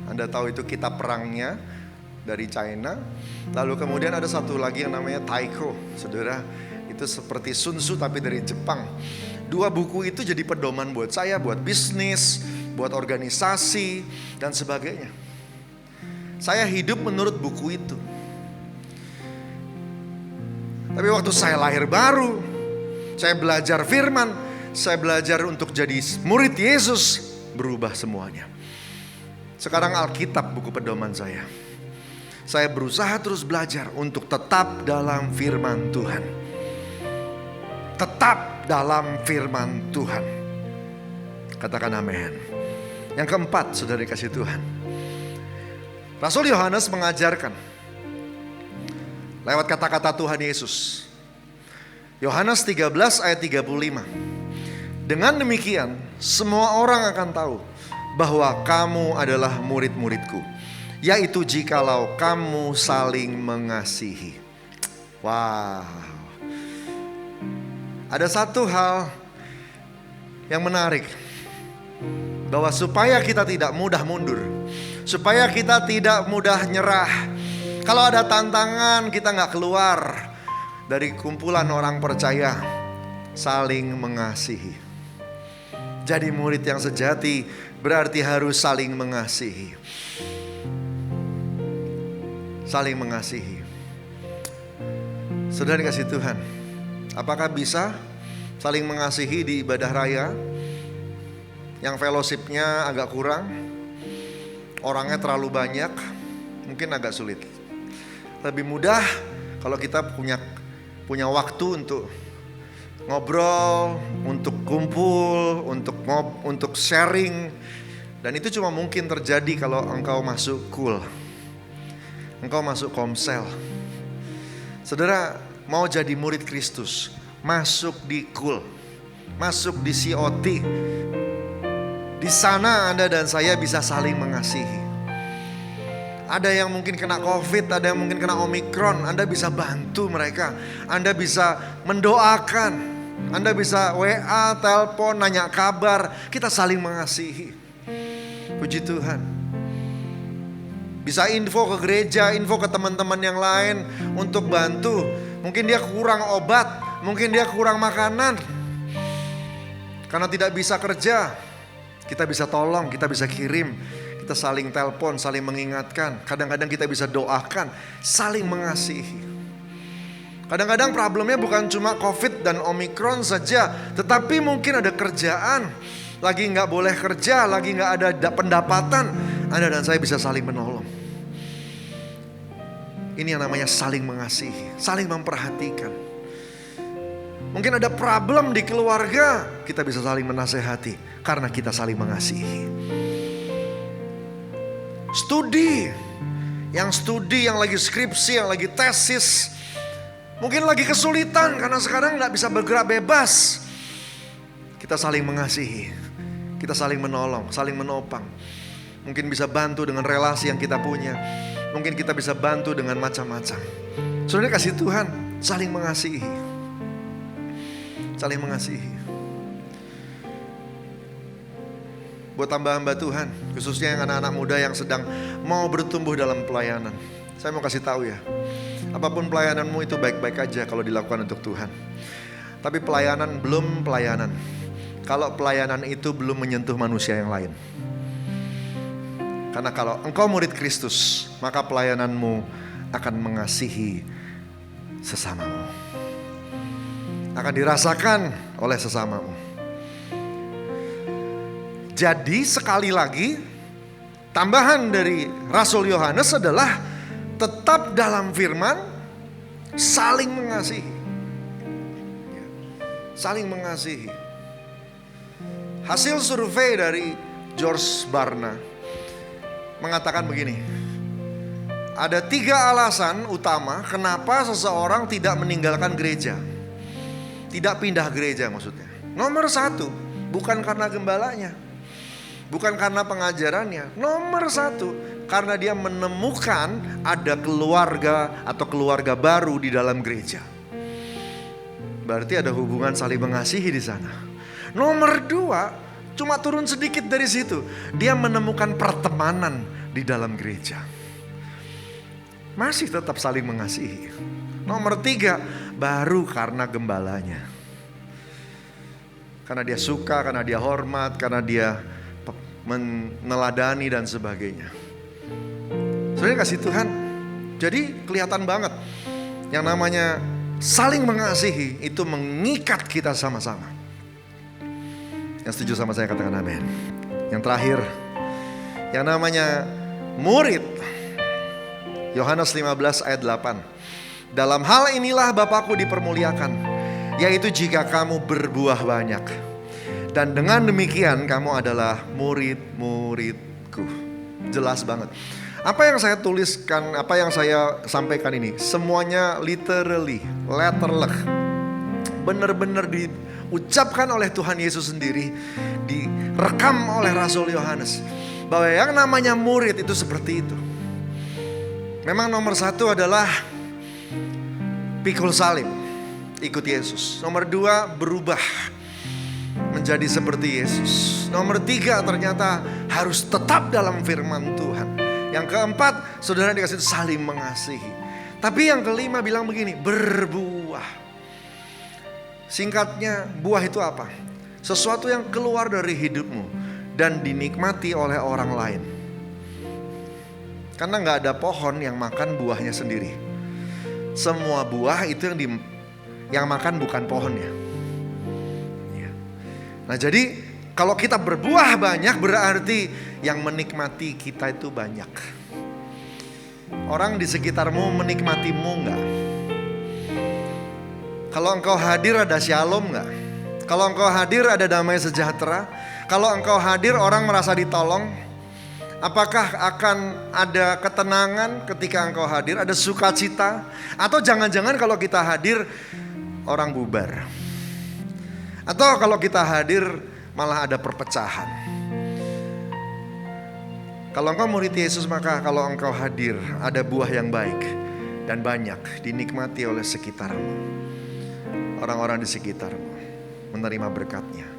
[SPEAKER 7] Anda tahu itu kitab perangnya dari China. Lalu kemudian ada satu lagi yang namanya Taiko, saudara. Itu seperti Sun Tzu tapi dari Jepang. 2 buku itu jadi pedoman buat saya, buat bisnis, buat organisasi, dan sebagainya. Saya hidup menurut buku itu. Tapi waktu saya lahir baru, saya belajar firman, saya belajar untuk jadi murid Yesus, berubah semuanya. Sekarang Alkitab buku pedoman saya. Saya berusaha terus belajar untuk tetap dalam firman Tuhan. Tetap dalam firman Tuhan. Katakan amin. Yang keempat, saudara kasih Tuhan. Rasul Yohanes mengajarkan lewat kata-kata Tuhan Yesus. Yohanes 13 ayat 35. Dengan demikian, semua orang akan tahu bahwa kamu adalah murid-muridku, yaitu jikalau kamu saling mengasihi. Wow. Ada satu hal yang menarik, bahwa supaya kita tidak mudah mundur, supaya kita tidak mudah nyerah. Kalau ada tantangan kita gak keluar dari kumpulan orang percaya, saling mengasihi. Jadi murid yang sejati berarti harus saling mengasihi. Saling mengasihi. Saudara kasih Tuhan, apakah bisa saling mengasihi di ibadah raya? yang fellowship-nya agak kurang, orangnya terlalu banyak, mungkin agak sulit. Lebih mudah kalau kita punya waktu untuk ngobrol, untuk kumpul, untuk sharing. Dan itu cuma mungkin terjadi kalau engkau masuk cool, engkau masuk komsel. Saudara, mau jadi murid Kristus, masuk di cool, masuk di COT. Di sana Anda dan saya bisa saling mengasihi. Ada yang mungkin kena COVID, ada yang mungkin kena Omikron, Anda bisa bantu mereka. Anda bisa mendoakan, Anda bisa WA, telepon, nanya kabar. Kita saling mengasihi. Puji Tuhan. Bisa info ke gereja, info ke teman-teman yang lain untuk bantu. Mungkin dia kurang obat, mungkin dia kurang makanan. Karena tidak bisa kerja, kita bisa tolong, kita bisa kirim. Kita saling telepon, saling mengingatkan. Kadang-kadang kita bisa doakan, saling mengasihi. Kadang-kadang problemnya bukan cuma COVID dan Omikron saja, tetapi mungkin ada kerjaan, lagi nggak boleh kerja, lagi nggak ada pendapatan. Anda dan saya bisa saling menolong. Ini yang namanya saling mengasihi, saling memperhatikan. Mungkin ada problem di keluarga, kita bisa saling menasehati karena kita saling mengasihi. Studi, yang lagi skripsi, yang lagi tesis, mungkin lagi kesulitan karena sekarang nggak bisa bergerak bebas. Kita saling mengasihi, kita saling menolong, saling menopang. Mungkin bisa bantu dengan relasi yang kita punya, mungkin kita bisa bantu dengan macam-macam. Saudara kasih Tuhan, saling mengasihi, saling mengasihi. Buat hamba-hamba Tuhan, khususnya yang anak-anak muda yang sedang mau bertumbuh dalam pelayanan, saya mau kasih tahu ya, apapun pelayananmu itu baik-baik aja kalau dilakukan untuk Tuhan. Tapi pelayanan belum pelayanan kalau pelayanan itu belum menyentuh manusia yang lain. Karena kalau engkau murid Kristus, maka pelayananmu akan mengasihi sesamamu, akan dirasakan oleh sesamamu. Jadi sekali lagi, tambahan dari Rasul Yohanes adalah tetap dalam firman, saling mengasihi. Saling mengasihi. Hasil survei dari George Barna mengatakan begini, ada 3 alasan utama kenapa seseorang tidak meninggalkan gereja, tidak pindah gereja maksudnya. Nomor 1, bukan karena gembalanya, bukan karena pengajarannya. Nomor 1, karena dia menemukan ada keluarga atau keluarga baru di dalam gereja. Berarti ada hubungan saling mengasihi di sana. Nomor 2, cuma turun sedikit dari situ, dia menemukan pertemanan di dalam gereja. Masih tetap saling mengasihi. Nomor 3, baru karena gembalanya. Karena dia suka, karena dia hormat, karena dia meneladani dan sebagainya. Sebenarnya kasih Tuhan, jadi kelihatan banget yang namanya saling mengasihi itu mengikat kita sama-sama. Yang setuju sama saya katakan amin. Yang terakhir, yang namanya murid. Yohanes 15 ayat 8. Dalam hal inilah Bapakku dipermuliakan, yaitu jika kamu berbuah banyak. Dan dengan demikian kamu adalah murid-muridku. Jelas banget. Apa yang saya tuliskan, apa yang saya sampaikan ini, semuanya literally, letterlek. Benar-benar diucapkan oleh Tuhan Yesus sendiri, direkam oleh Rasul Yohanes. Bahwa yang namanya murid itu seperti itu. Memang nomor 1 adalah pikul salib, ikut Yesus. Nomor 2, berubah menjadi seperti Yesus. Nomor 3, ternyata harus tetap dalam firman Tuhan. Yang keempat, saudara dikasih saling mengasihi. Tapi yang kelima bilang begini, berbuah. Singkatnya, buah itu apa? Sesuatu yang keluar dari hidupmu dan dinikmati oleh orang lain. Karena gak ada pohon yang makan buahnya sendiri. Semua buah itu yang makan bukan pohonnya. Nah jadi Kalau kita berbuah banyak berarti yang menikmati kita itu banyak. Orang di sekitarmu menikmatimu enggak? Kalau engkau hadir ada shalom enggak? Kalau engkau hadir ada damai sejahtera? Kalau engkau hadir orang merasa ditolong? Apakah akan ada ketenangan ketika engkau hadir? Ada sukacita? Atau jangan-jangan kalau kita hadir orang bubar? Atau kalau kita hadir malah ada perpecahan? Kalau engkau murid Yesus, maka kalau engkau hadir ada buah yang baik dan banyak dinikmati oleh sekitarmu. Orang-orang di sekitarmu menerima berkatnya.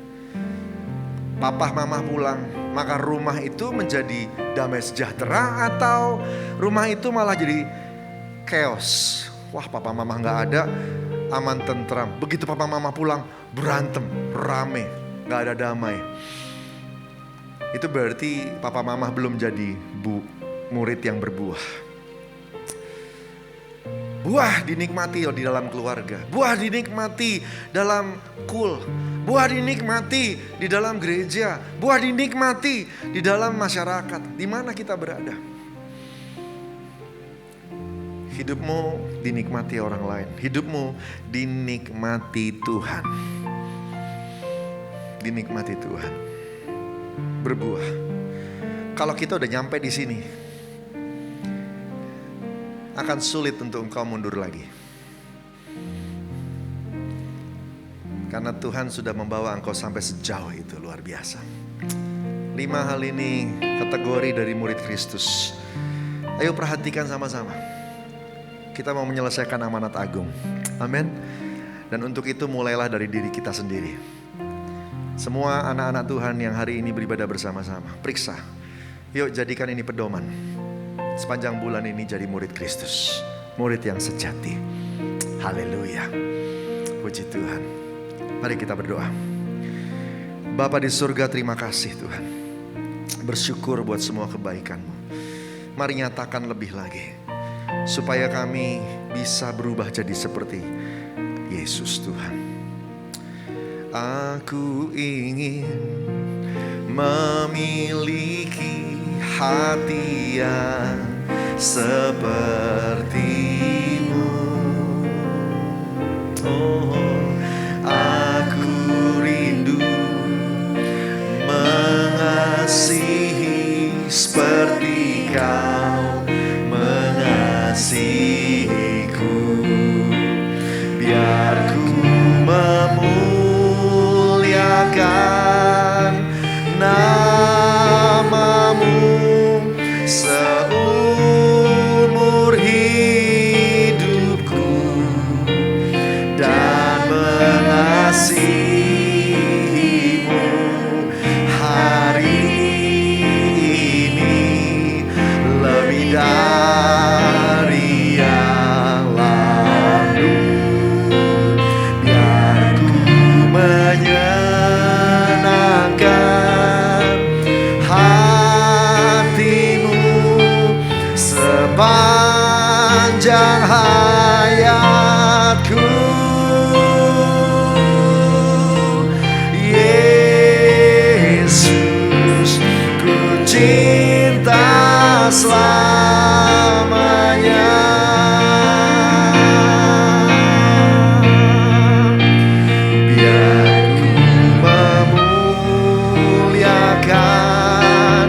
[SPEAKER 7] Papa mama pulang, maka rumah itu menjadi damai sejahtera atau rumah itu malah jadi chaos. Wah, papa mama nggak ada, aman tentram. Begitu papa mama pulang, berantem, rame, nggak ada damai. Itu berarti papa mama belum jadi murid yang berbuah. Buah dinikmati di dalam keluarga, buah dinikmati dalam buah dinikmati di dalam gereja, buah dinikmati di dalam masyarakat. Di mana kita berada? Hidupmu dinikmati orang lain, hidupmu dinikmati Tuhan. Dinikmati Tuhan. Berbuah. Kalau kita udah nyampe di sini, akan sulit untuk engkau mundur lagi. Karena Tuhan sudah membawa engkau sampai sejauh itu, luar biasa. 5 hal ini kategori dari murid Kristus. Ayo perhatikan sama-sama. Kita mau menyelesaikan amanat agung. Amin. Dan untuk itu mulailah dari diri kita sendiri. Semua anak-anak Tuhan yang hari ini beribadah bersama-sama, periksa. Yuk jadikan ini pedoman. Sepanjang bulan ini jadi murid Kristus, murid yang sejati. Haleluya. Puji Tuhan. Mari kita berdoa. Bapa di surga, terima kasih Tuhan. Bersyukur buat semua kebaikan-Mu. Mari nyatakan lebih lagi, supaya kami bisa berubah jadi seperti Yesus Tuhan. Aku ingin memiliki hati yang seperti-Mu. Oh, aku rindu mengasihi seperti Kau mengasihiku. Biar ku memuliakan nama-Mu seumur hidupku dan mengasihi-Mu hari ini lebih dari yang lalu. Biar ku menyenangkan hati-Mu sepanjang hayatku. Yesus, ku cinta selamanya. Biar ku memuliakan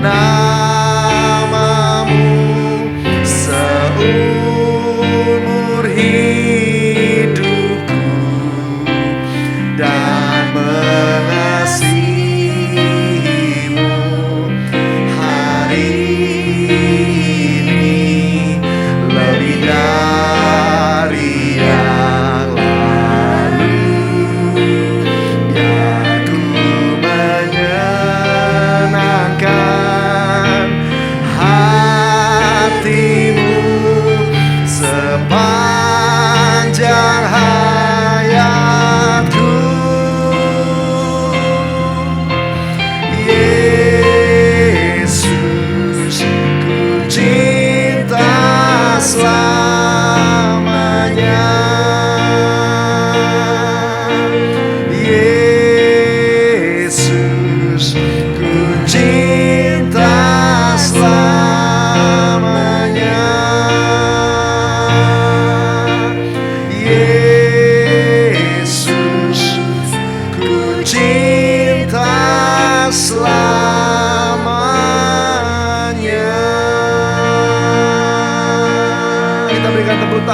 [SPEAKER 7] nama-Mu seumur hidupku dan mengasihi-Mu hari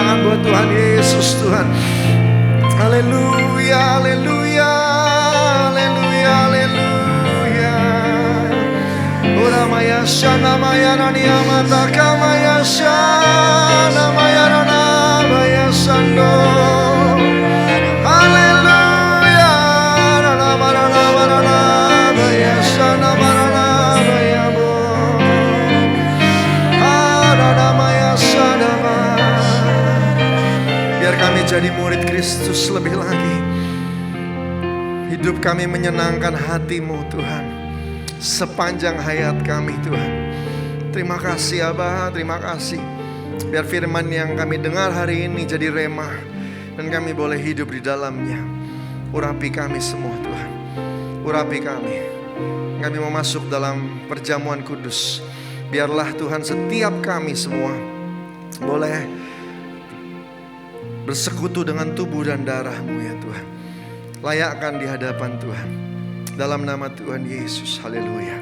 [SPEAKER 7] tangan buat Tuhan Yesus Tuhan. Haleluya, haleluya, haleluya, haleluya. Ora maya shana maya rania mata kamaya shana maya rana maya sando. Haleluya, rana marana marana maya shana marana maya bo. Rana maya shana maya. Biar kami jadi murid Kristus lebih lagi. Hidup kami menyenangkan hati-Mu Tuhan sepanjang hayat kami Tuhan. Terima kasih Aba, terima kasih. Biar firman yang kami dengar hari ini jadi rema dan kami boleh hidup di dalamnya. Urapi kami semua Tuhan. Urapi kami. Kami mau masuk dalam perjamuan kudus. Biarlah Tuhan setiap kami semua boleh bersekutu dengan tubuh dan darah-Mu ya Tuhan. Layakkan di hadapan Tuhan. Dalam nama Tuhan Yesus. Haleluya.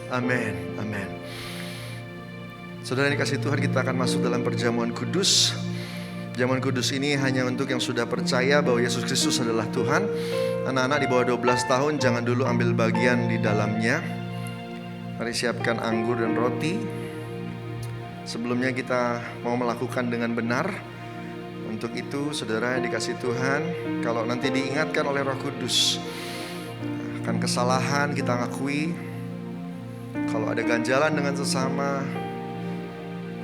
[SPEAKER 7] Amin. Amin. Saudara yang dikasihi Tuhan, kita akan masuk dalam perjamuan kudus. Perjamuan kudus ini hanya untuk yang sudah percaya bahwa Yesus Kristus adalah Tuhan. Anak-anak di bawah 12 tahun jangan dulu ambil bagian di dalamnya. Mari siapkan anggur dan roti. Sebelumnya kita mau melakukan dengan benar. Untuk itu saudara yang dikasihi Tuhan, kalau nanti diingatkan oleh Roh Kudus akan kesalahan kita ngakui. Kalau ada ganjalan dengan sesama,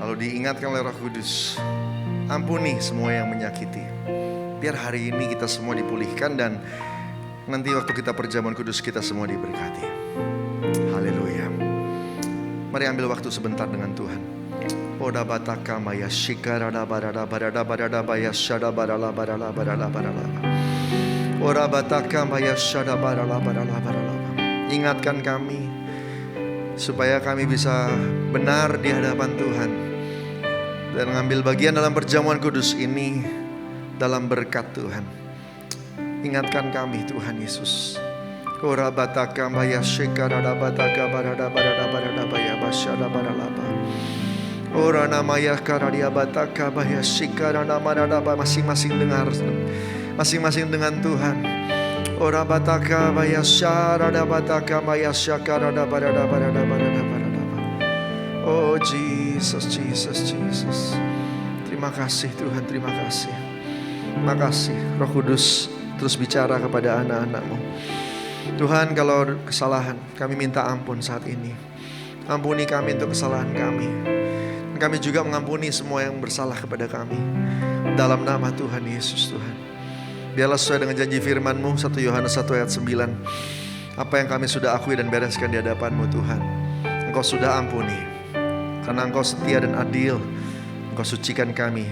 [SPEAKER 7] lalu diingatkan oleh Roh Kudus, ampuni semua yang menyakiti. Biar hari ini kita semua dipulihkan dan nanti waktu kita perjamuan kudus kita semua diberkati. Haleluya. Mari ambil waktu sebentar dengan Tuhan. Oda bataka maya shikarada barada barada barada baya shada barala barala barala barala. Ora bataka maya shada barala barala barala. Ingatkan kami supaya kami bisa benar di hadapan Tuhan dan mengambil bagian dalam perjamuan kudus ini dalam berkat Tuhan. Ingatkan kami Tuhan Yesus. Ora bataka maya shikarada bataka barada barada barada baya bashada barala. Ora namanya karadia bataka bahya sikara namarada. Masing-masing dengar, masing-masing dengan Tuhan. Ora bataka bahya syarada bataka bahya syakarada barada barada barada barada. Oh Jesus, Jesus, Jesus. Terima kasih Tuhan, terima kasih. Terima kasih Roh Kudus terus bicara kepada anak-anak-Mu. Tuhan, kalau kesalahan kami minta ampun saat ini. Ampuni kami untuk kesalahan kami. Kami juga mengampuni semua yang bersalah kepada kami. Dalam nama Tuhan Yesus Tuhan. Biarlah sesuai dengan janji firman-Mu 1 Yohanes 1 ayat 9. Apa yang kami sudah akui dan bereskan di hadapan-Mu Tuhan, Engkau sudah ampuni. Karena Engkau setia dan adil, Engkau sucikan kami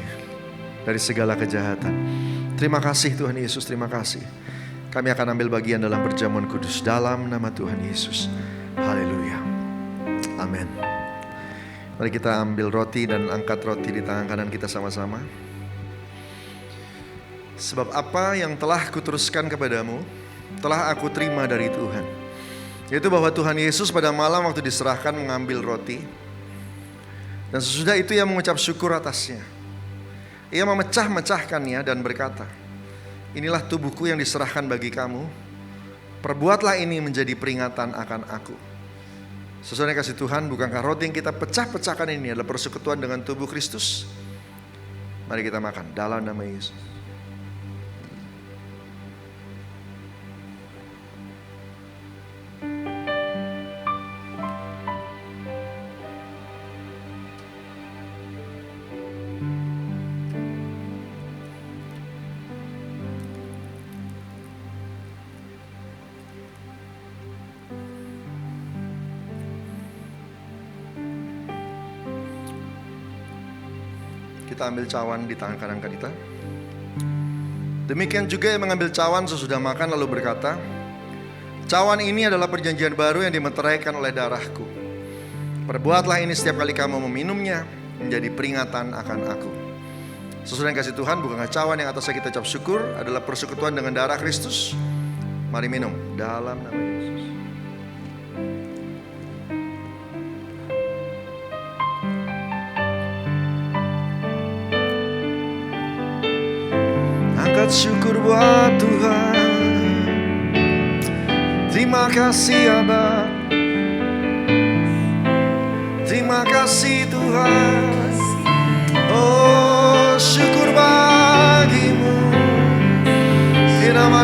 [SPEAKER 7] dari segala kejahatan. Terima kasih Tuhan Yesus, terima kasih. Kami akan ambil bagian dalam perjamuan kudus dalam nama Tuhan Yesus. Haleluya. Amin. Mari kita ambil roti dan angkat roti di tangan kanan kita sama-sama. Sebab apa yang telah kuteruskan kepadamu, telah aku terima dari Tuhan. Yaitu bahwa Tuhan Yesus pada malam waktu diserahkan mengambil roti. Dan sesudah itu ia mengucap syukur atasnya. Ia memecah-mecahkannya dan berkata, inilah tubuhku yang diserahkan bagi kamu. Perbuatlah ini menjadi peringatan akan aku. Saudara yang kasih Tuhan, bukankah roti yang kita pecah-pecahkan ini adalah persekutuan dengan tubuh Kristus? Mari kita makan dalam nama Yesus. Kita ambil cawan di tangan kanan kita. Demikian juga yang mengambil cawan sesudah makan lalu berkata, cawan ini adalah perjanjian baru yang dimeteraikan oleh darahku. Perbuatlah ini setiap kali kamu meminumnya, menjadi peringatan akan aku. Sesudah yang kasih Tuhan, bukankah cawan yang atasnya kita ucap syukur adalah persekutuan dengan darah Kristus? Mari minum dalam nama Yesus. ucap syukur buat Tuhan. Terima kasih Aba, terima kasih Tuhan. Oh, syukur bagimu.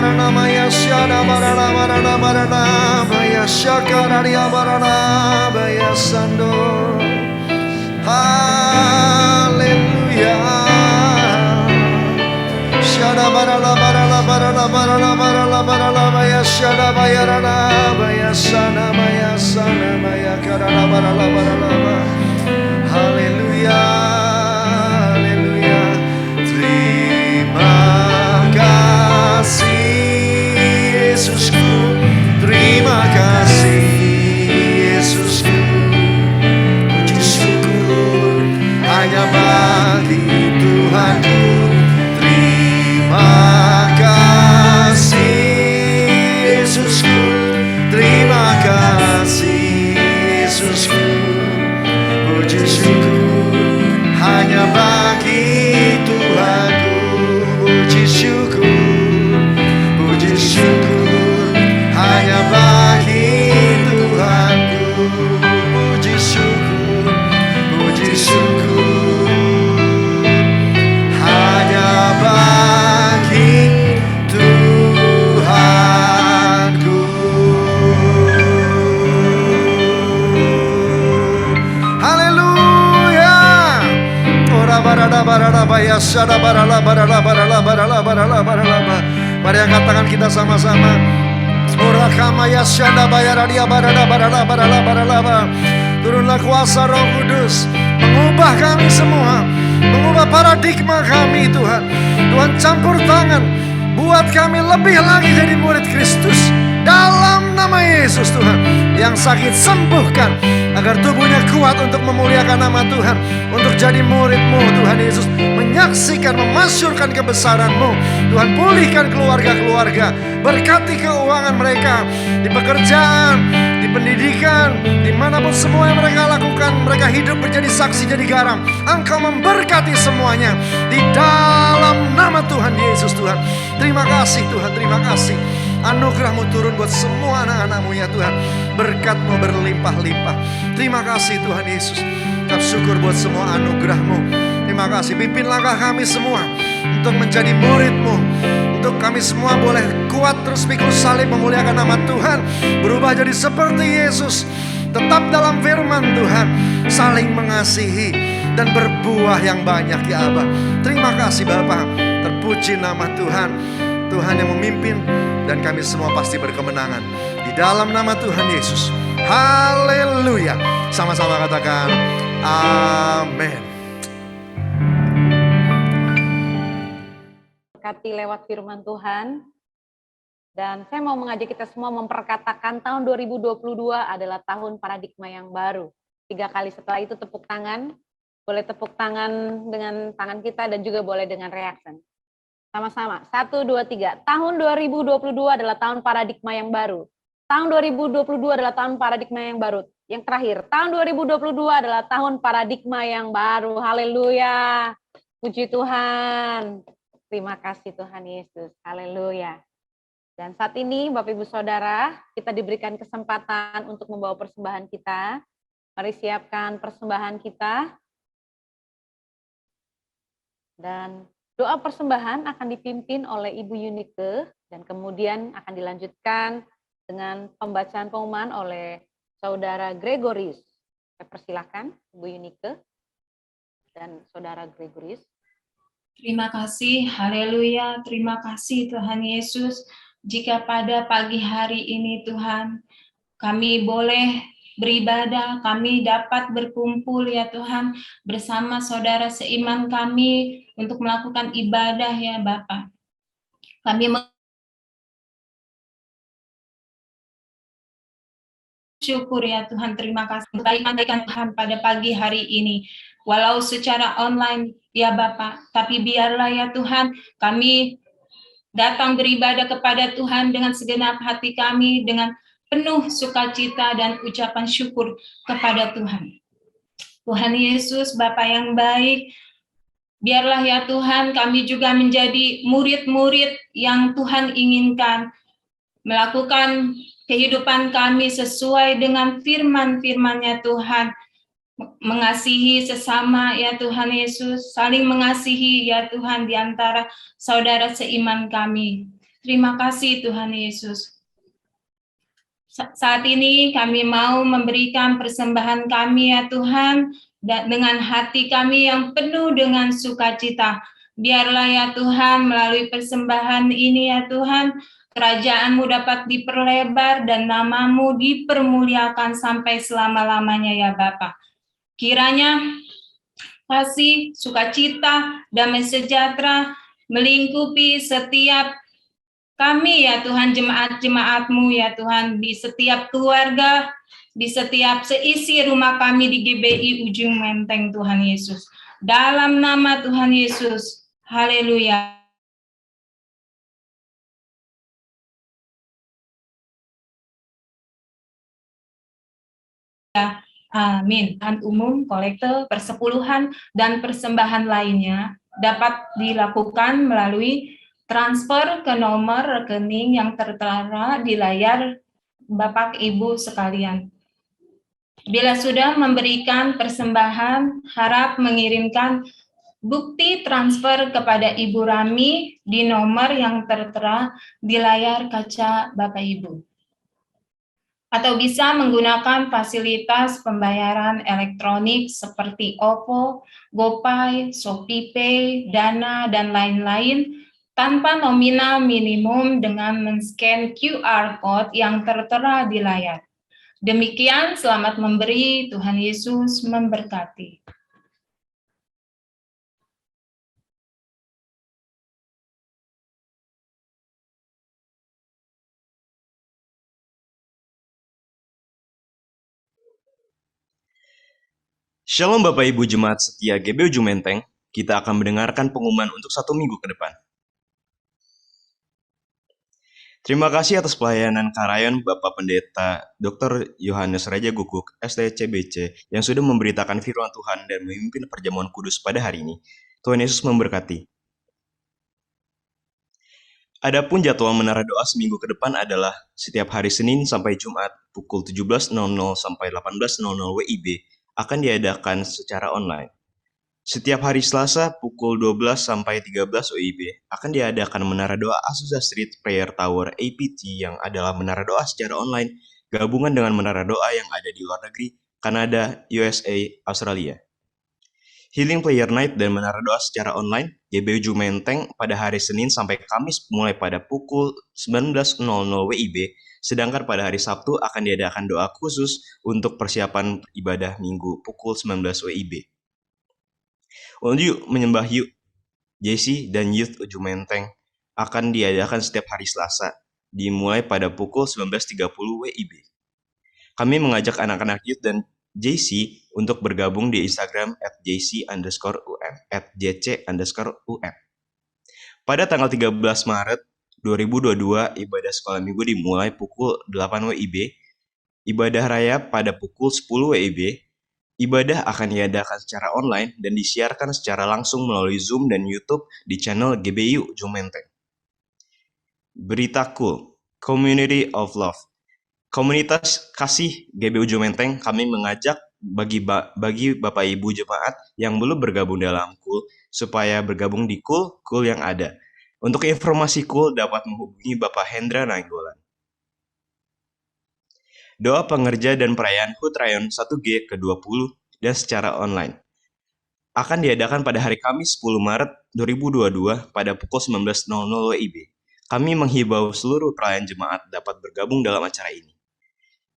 [SPEAKER 7] Nama ya syada barana barana barana baya syakararia barana baya sando. Haleluya. Syada barana barana barana barana barana barana baya syada bayarana baya sana baya karana barana barana. Haleluya. Haleluya. Terima kasih Yesusku, terima kasih Yesusku. Puji syukur hanya bagi Tuhanku. Terima kasih Yesusku, terima kasih Yesusku. Puji syukur hanya bagi Tuhanku. Puji syukur hanya bagi Tuhanku. Puji syukur hanya bagi Tuhanku. Haleluya. Ora barada barada baya sada barala barala barala barala barala barala. Mari angkat tangan kita sama-sama. Ora kamaya syanda bayara dia barada barala barala barala. Turunlah kuasa Roh Kudus mengubah kami semua, mengubah paradigma kami Tuhan. Tuhan campur tangan, buat kami lebih lagi jadi murid Kristus. Dalam nama Yesus Tuhan, yang sakit sembuhkan, agar tubuhnya kuat untuk memuliakan nama Tuhan, untuk jadi murid-Mu Tuhan Yesus, menyaksikan, memasyurkan kebesaran-Mu. Tuhan, pulihkan keluarga-keluarga, berkati keuangan mereka, di pekerjaan, di pendidikan, dimanapun semua yang mereka lakukan, mereka hidup menjadi saksi, jadi garam. Engkau memberkati semuanya, di dalam nama Tuhan Yesus Tuhan. Terima kasih Tuhan, terima kasih. Anugerah-Mu turun buat semua anak-anak-Mu ya Tuhan. Berkat-Mu berlimpah-limpah. Terima kasih Tuhan Yesus. Ucap syukur buat semua anugerah-Mu. Terima kasih, pimpin langkah kami semua untuk menjadi murid-Mu. Untuk kami semua boleh kuat terus pikul salib memuliakan nama Tuhan. Berubah jadi seperti Yesus. Tetap dalam firman Tuhan. Saling mengasihi dan berbuah yang banyak ya Aba. Terima kasih Bapa. Terpuji nama Tuhan. Tuhan yang memimpin dan kami semua pasti berkemenangan. Di dalam nama Tuhan Yesus. Haleluya. Sama-sama katakan amin.
[SPEAKER 6] Berkati lewat firman Tuhan. Dan saya mau mengajak kita semua memperkatakan tahun 2022 adalah tahun paradigma yang baru. 3 kali setelah itu tepuk tangan. Boleh tepuk tangan dengan tangan kita dan juga boleh dengan reaction. Sama-sama, 1, 2, 3. Tahun 2022 adalah tahun paradigma yang baru. Tahun 2022 adalah tahun paradigma yang baru. Yang terakhir, tahun 2022 adalah tahun paradigma yang baru. Haleluya. Puji Tuhan. Terima kasih Tuhan Yesus. Haleluya. Dan saat ini Bapak Ibu Saudara, kita diberikan kesempatan untuk membawa persembahan kita. Mari siapkan persembahan kita. Dan doa persembahan akan dipimpin oleh Ibu Yunike dan kemudian akan dilanjutkan dengan pembacaan pengumuman oleh Saudara Gregorius. Saya persilahkan Ibu Yunike dan Saudara Gregorius.
[SPEAKER 8] Terima kasih, haleluya, terima kasih Tuhan Yesus. Jika pada pagi hari ini Tuhan, kami boleh beribadah, kami dapat berkumpul ya Tuhan bersama saudara seiman kami untuk melakukan ibadah ya Bapa. Kami syukur ya Tuhan, terima kasih kebaikan Tuhan pada pagi hari ini. Walau secara online ya Bapa, tapi biarlah ya Tuhan kami datang beribadah kepada Tuhan dengan segenap hati kami, dengan penuh sukacita dan ucapan syukur kepada Tuhan. Tuhan Yesus, Bapa yang baik, Biarlah ya Tuhan kami juga menjadi murid-murid yang Tuhan inginkan, melakukan kehidupan kami sesuai dengan firman-Firman-Nya Tuhan, mengasihi sesama ya Tuhan Yesus, saling mengasihi ya Tuhan di antara saudara seiman kami. Terima kasih Tuhan Yesus. Saat ini kami mau memberikan persembahan kami ya Tuhan, dengan hati kami yang penuh dengan sukacita. Biarlah ya Tuhan melalui persembahan ini ya Tuhan, kerajaan-Mu dapat diperlebar dan nama-Mu dipermuliakan sampai selama-lamanya ya Bapa. Kiranya kasih, sukacita, damai sejahtera melingkupi setiap kami ya Tuhan, jemaat-jemaat-Mu ya Tuhan, di setiap keluarga, di setiap seisi rumah kami di GBI Ujung Menteng Tuhan Yesus. Dalam nama Tuhan Yesus, haleluya. Amin. Umum, kolekte, persepuluhan, dan persembahan lainnya dapat dilakukan melalui transfer ke nomor rekening yang tertera di layar Bapak Ibu sekalian. Bila sudah memberikan persembahan, harap mengirimkan bukti transfer kepada Ibu Rami di nomor yang tertera di layar kaca Bapak Ibu. Atau bisa menggunakan fasilitas pembayaran elektronik seperti OVO, GoPay, ShopeePay, Dana, dan lain-lain tanpa nominal minimum dengan men-scan QR Code yang tertera di layar. Demikian, selamat memberi, Tuhan Yesus memberkati.
[SPEAKER 9] Shalom Bapak Ibu Jemaat Setia GBI Ujung Menteng, kita akan mendengarkan pengumuman untuk 1 minggu ke depan. Terima kasih atas pelayanan Karayon Bapak Pendeta Dr. Yohanes Raja Guguk, STCBC, yang sudah memberitakan firman Tuhan dan memimpin perjamuan kudus pada hari ini. Tuhan Yesus memberkati. Adapun jadwal menara doa seminggu ke depan adalah setiap hari Senin sampai Jumat pukul 17.00 sampai 18.00 WIB akan diadakan secara online. Setiap hari Selasa pukul 12 sampai 13 WIB akan diadakan menara doa Azusa Street Prayer Tower APT yang adalah menara doa secara online gabungan dengan menara doa yang ada di luar negeri, Kanada, USA, Australia. Healing Prayer Night dan menara doa secara online GBI Ujung Menteng pada hari Senin sampai Kamis mulai pada pukul 19.00 WIB, sedangkan pada hari Sabtu akan diadakan doa khusus untuk persiapan ibadah minggu pukul 19 WIB. Untuk menyembah yuk, JC dan Youth Ujung Menteng akan diadakan setiap hari Selasa, dimulai pada pukul 19.30 WIB. Kami mengajak anak-anak Youth dan JC untuk bergabung di Instagram @jc_um, @jc_um. Pada tanggal 13 Maret 2022, ibadah sekolah minggu dimulai pukul 8 WIB, ibadah raya pada pukul 10 WIB, ibadah akan diadakan secara online dan disiarkan secara langsung melalui Zoom dan YouTube di channel GBI Ujung Menteng. Berita cool, Community of Love. Komunitas kasih GBI Ujung Menteng, kami mengajak bagi Bapak Ibu Jemaat yang belum bergabung dalam cool, supaya bergabung di cool yang ada. Untuk informasi cool dapat menghubungi Bapak Hendra Nainggolan. Doa pengerja dan perayaan HUT Rayon 1G ke-20 dan secara online akan diadakan pada hari Kamis 10 Maret 2022 pada pukul 19.00 WIB. Kami menghimbau seluruh pelayan jemaat dapat bergabung dalam acara ini.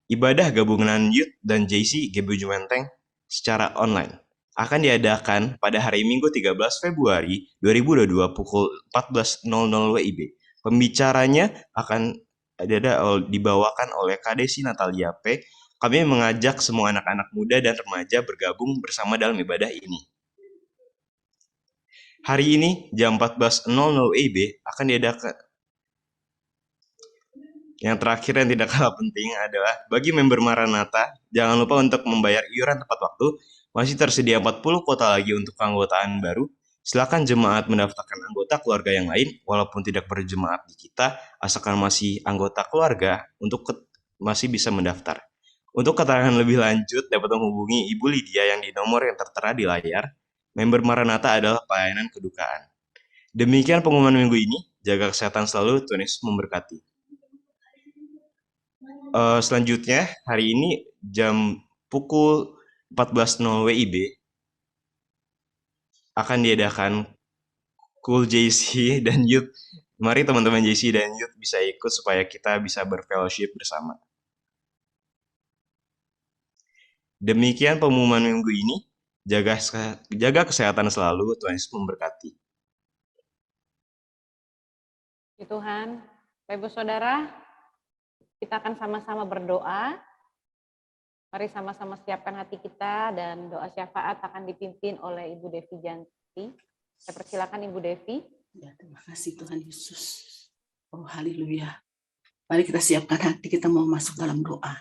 [SPEAKER 9] Ibadah gabungan Youth dan JC GBI Ujung Menteng secara online akan diadakan pada hari Minggu 13 Februari 2022 pukul 14.00 WIB. Pembicaranya akan dibawakan oleh Kadesi Natalia P. Kami mengajak semua anak-anak muda dan remaja bergabung bersama dalam ibadah ini. Hari ini jam 14.00 WIB akan diadakan. Yang terakhir yang tidak kalah penting adalah bagi member Maranatha, jangan lupa untuk membayar iuran tepat waktu. Masih tersedia 40 kuota lagi untuk keanggotaan baru. Silakan jemaat mendaftarkan anggota keluarga yang lain, walaupun tidak berjemaat di kita, asalkan masih anggota keluarga, masih bisa mendaftar. Untuk keterangan lebih lanjut, dapat menghubungi Ibu Lydia yang di nomor yang tertera di layar. Member Maranatha adalah pelayanan kedukaan. Demikian pengumuman minggu ini. Jaga kesehatan selalu, Tuhan Yesus memberkati. Selanjutnya, hari ini jam pukul 14.00 WIB akan diadakan Cool JC dan Youth. Mari teman-teman JC dan Youth bisa ikut supaya kita bisa berfellowship bersama. Demikian pengumuman minggu ini. Jaga kesehatan selalu, Tuhan Yesus memberkati.
[SPEAKER 6] Tuhan, Bapak Ibu Saudara, kita akan sama-sama berdoa. Mari sama-sama siapkan hati kita dan doa syafaat akan dipimpin oleh Ibu Devi Janti. Saya persilakan Ibu Devi.
[SPEAKER 10] Ya, terima kasih Tuhan Yesus. Oh, haleluya. Mari kita siapkan hati, kita mau masuk dalam doa.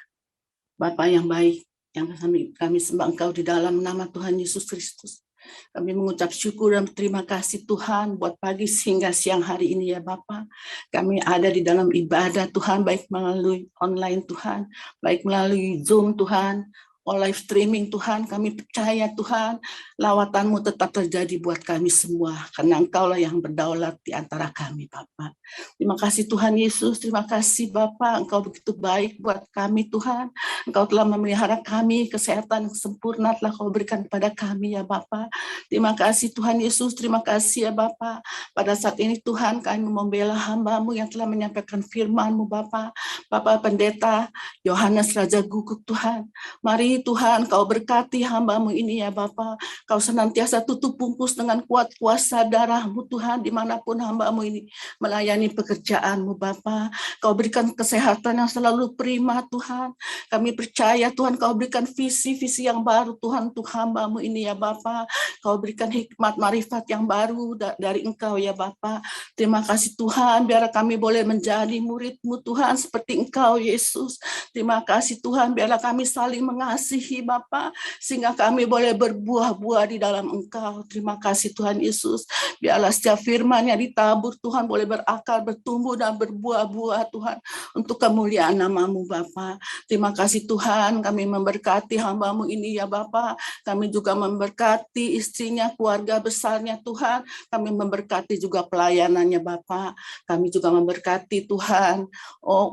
[SPEAKER 10] Bapa yang baik, yang kami sembah Engkau di dalam nama Tuhan Yesus Kristus. Kami mengucap syukur dan terima kasih Tuhan buat pagi hingga siang hari ini ya Bapa. Kami ada di dalam ibadah Tuhan, baik melalui online Tuhan, baik melalui Zoom Tuhan, live streaming Tuhan. Kami percaya Tuhan, lawatan-Mu tetap terjadi buat kami semua, karena Engkau-lah yang berdaulat di antara kami Bapa. Terima kasih Tuhan Yesus, terima kasih Bapa, Engkau begitu baik buat kami Tuhan. Engkau telah memelihara kami, kesehatan yang sempurna telah Kau berikan kepada kami ya Bapa. Terima kasih Tuhan Yesus, terima kasih ya Bapa. Pada saat ini Tuhan, kami membela hamba-Mu yang telah menyampaikan firman-Mu Bapa. Bapak Pendeta Yohanes Raja Guguk Tuhan, mari Tuhan Kau berkati hamba-Mu ini ya Bapa. Kau senantiasa tutup bungkus dengan kuat kuasa darah-Mu Tuhan, dimanapun hamba-Mu ini melayani pekerjaan-Mu Bapa. Kau berikan kesehatan yang selalu prima Tuhan. Kami percaya Tuhan Kau berikan visi-visi yang baru Tuhan untuk hamba-Mu ini ya Bapa. Kau berikan hikmat marifat yang baru dari Engkau ya Bapa. Terima kasih Tuhan, biar kami boleh menjadi murid-Mu Tuhan seperti Engkau Yesus. Terima kasih Tuhan, biarlah kami saling mengasihi Bapa, sehingga kami boleh berbuah-buah di dalam Engkau. Terima kasih Tuhan Yesus, biarlah setiap firman yang ditabur Tuhan boleh berakar, bertumbuh dan berbuah-buah Tuhan, untuk kemuliaan nama-Mu Bapa. Terima kasih Tuhan, kami memberkati hamba-Mu ini ya Bapa. Kami juga memberkati istrinya, keluarga besarnya Tuhan. Kami memberkati juga pelayanannya Bapa. Kami juga memberkati Tuhan,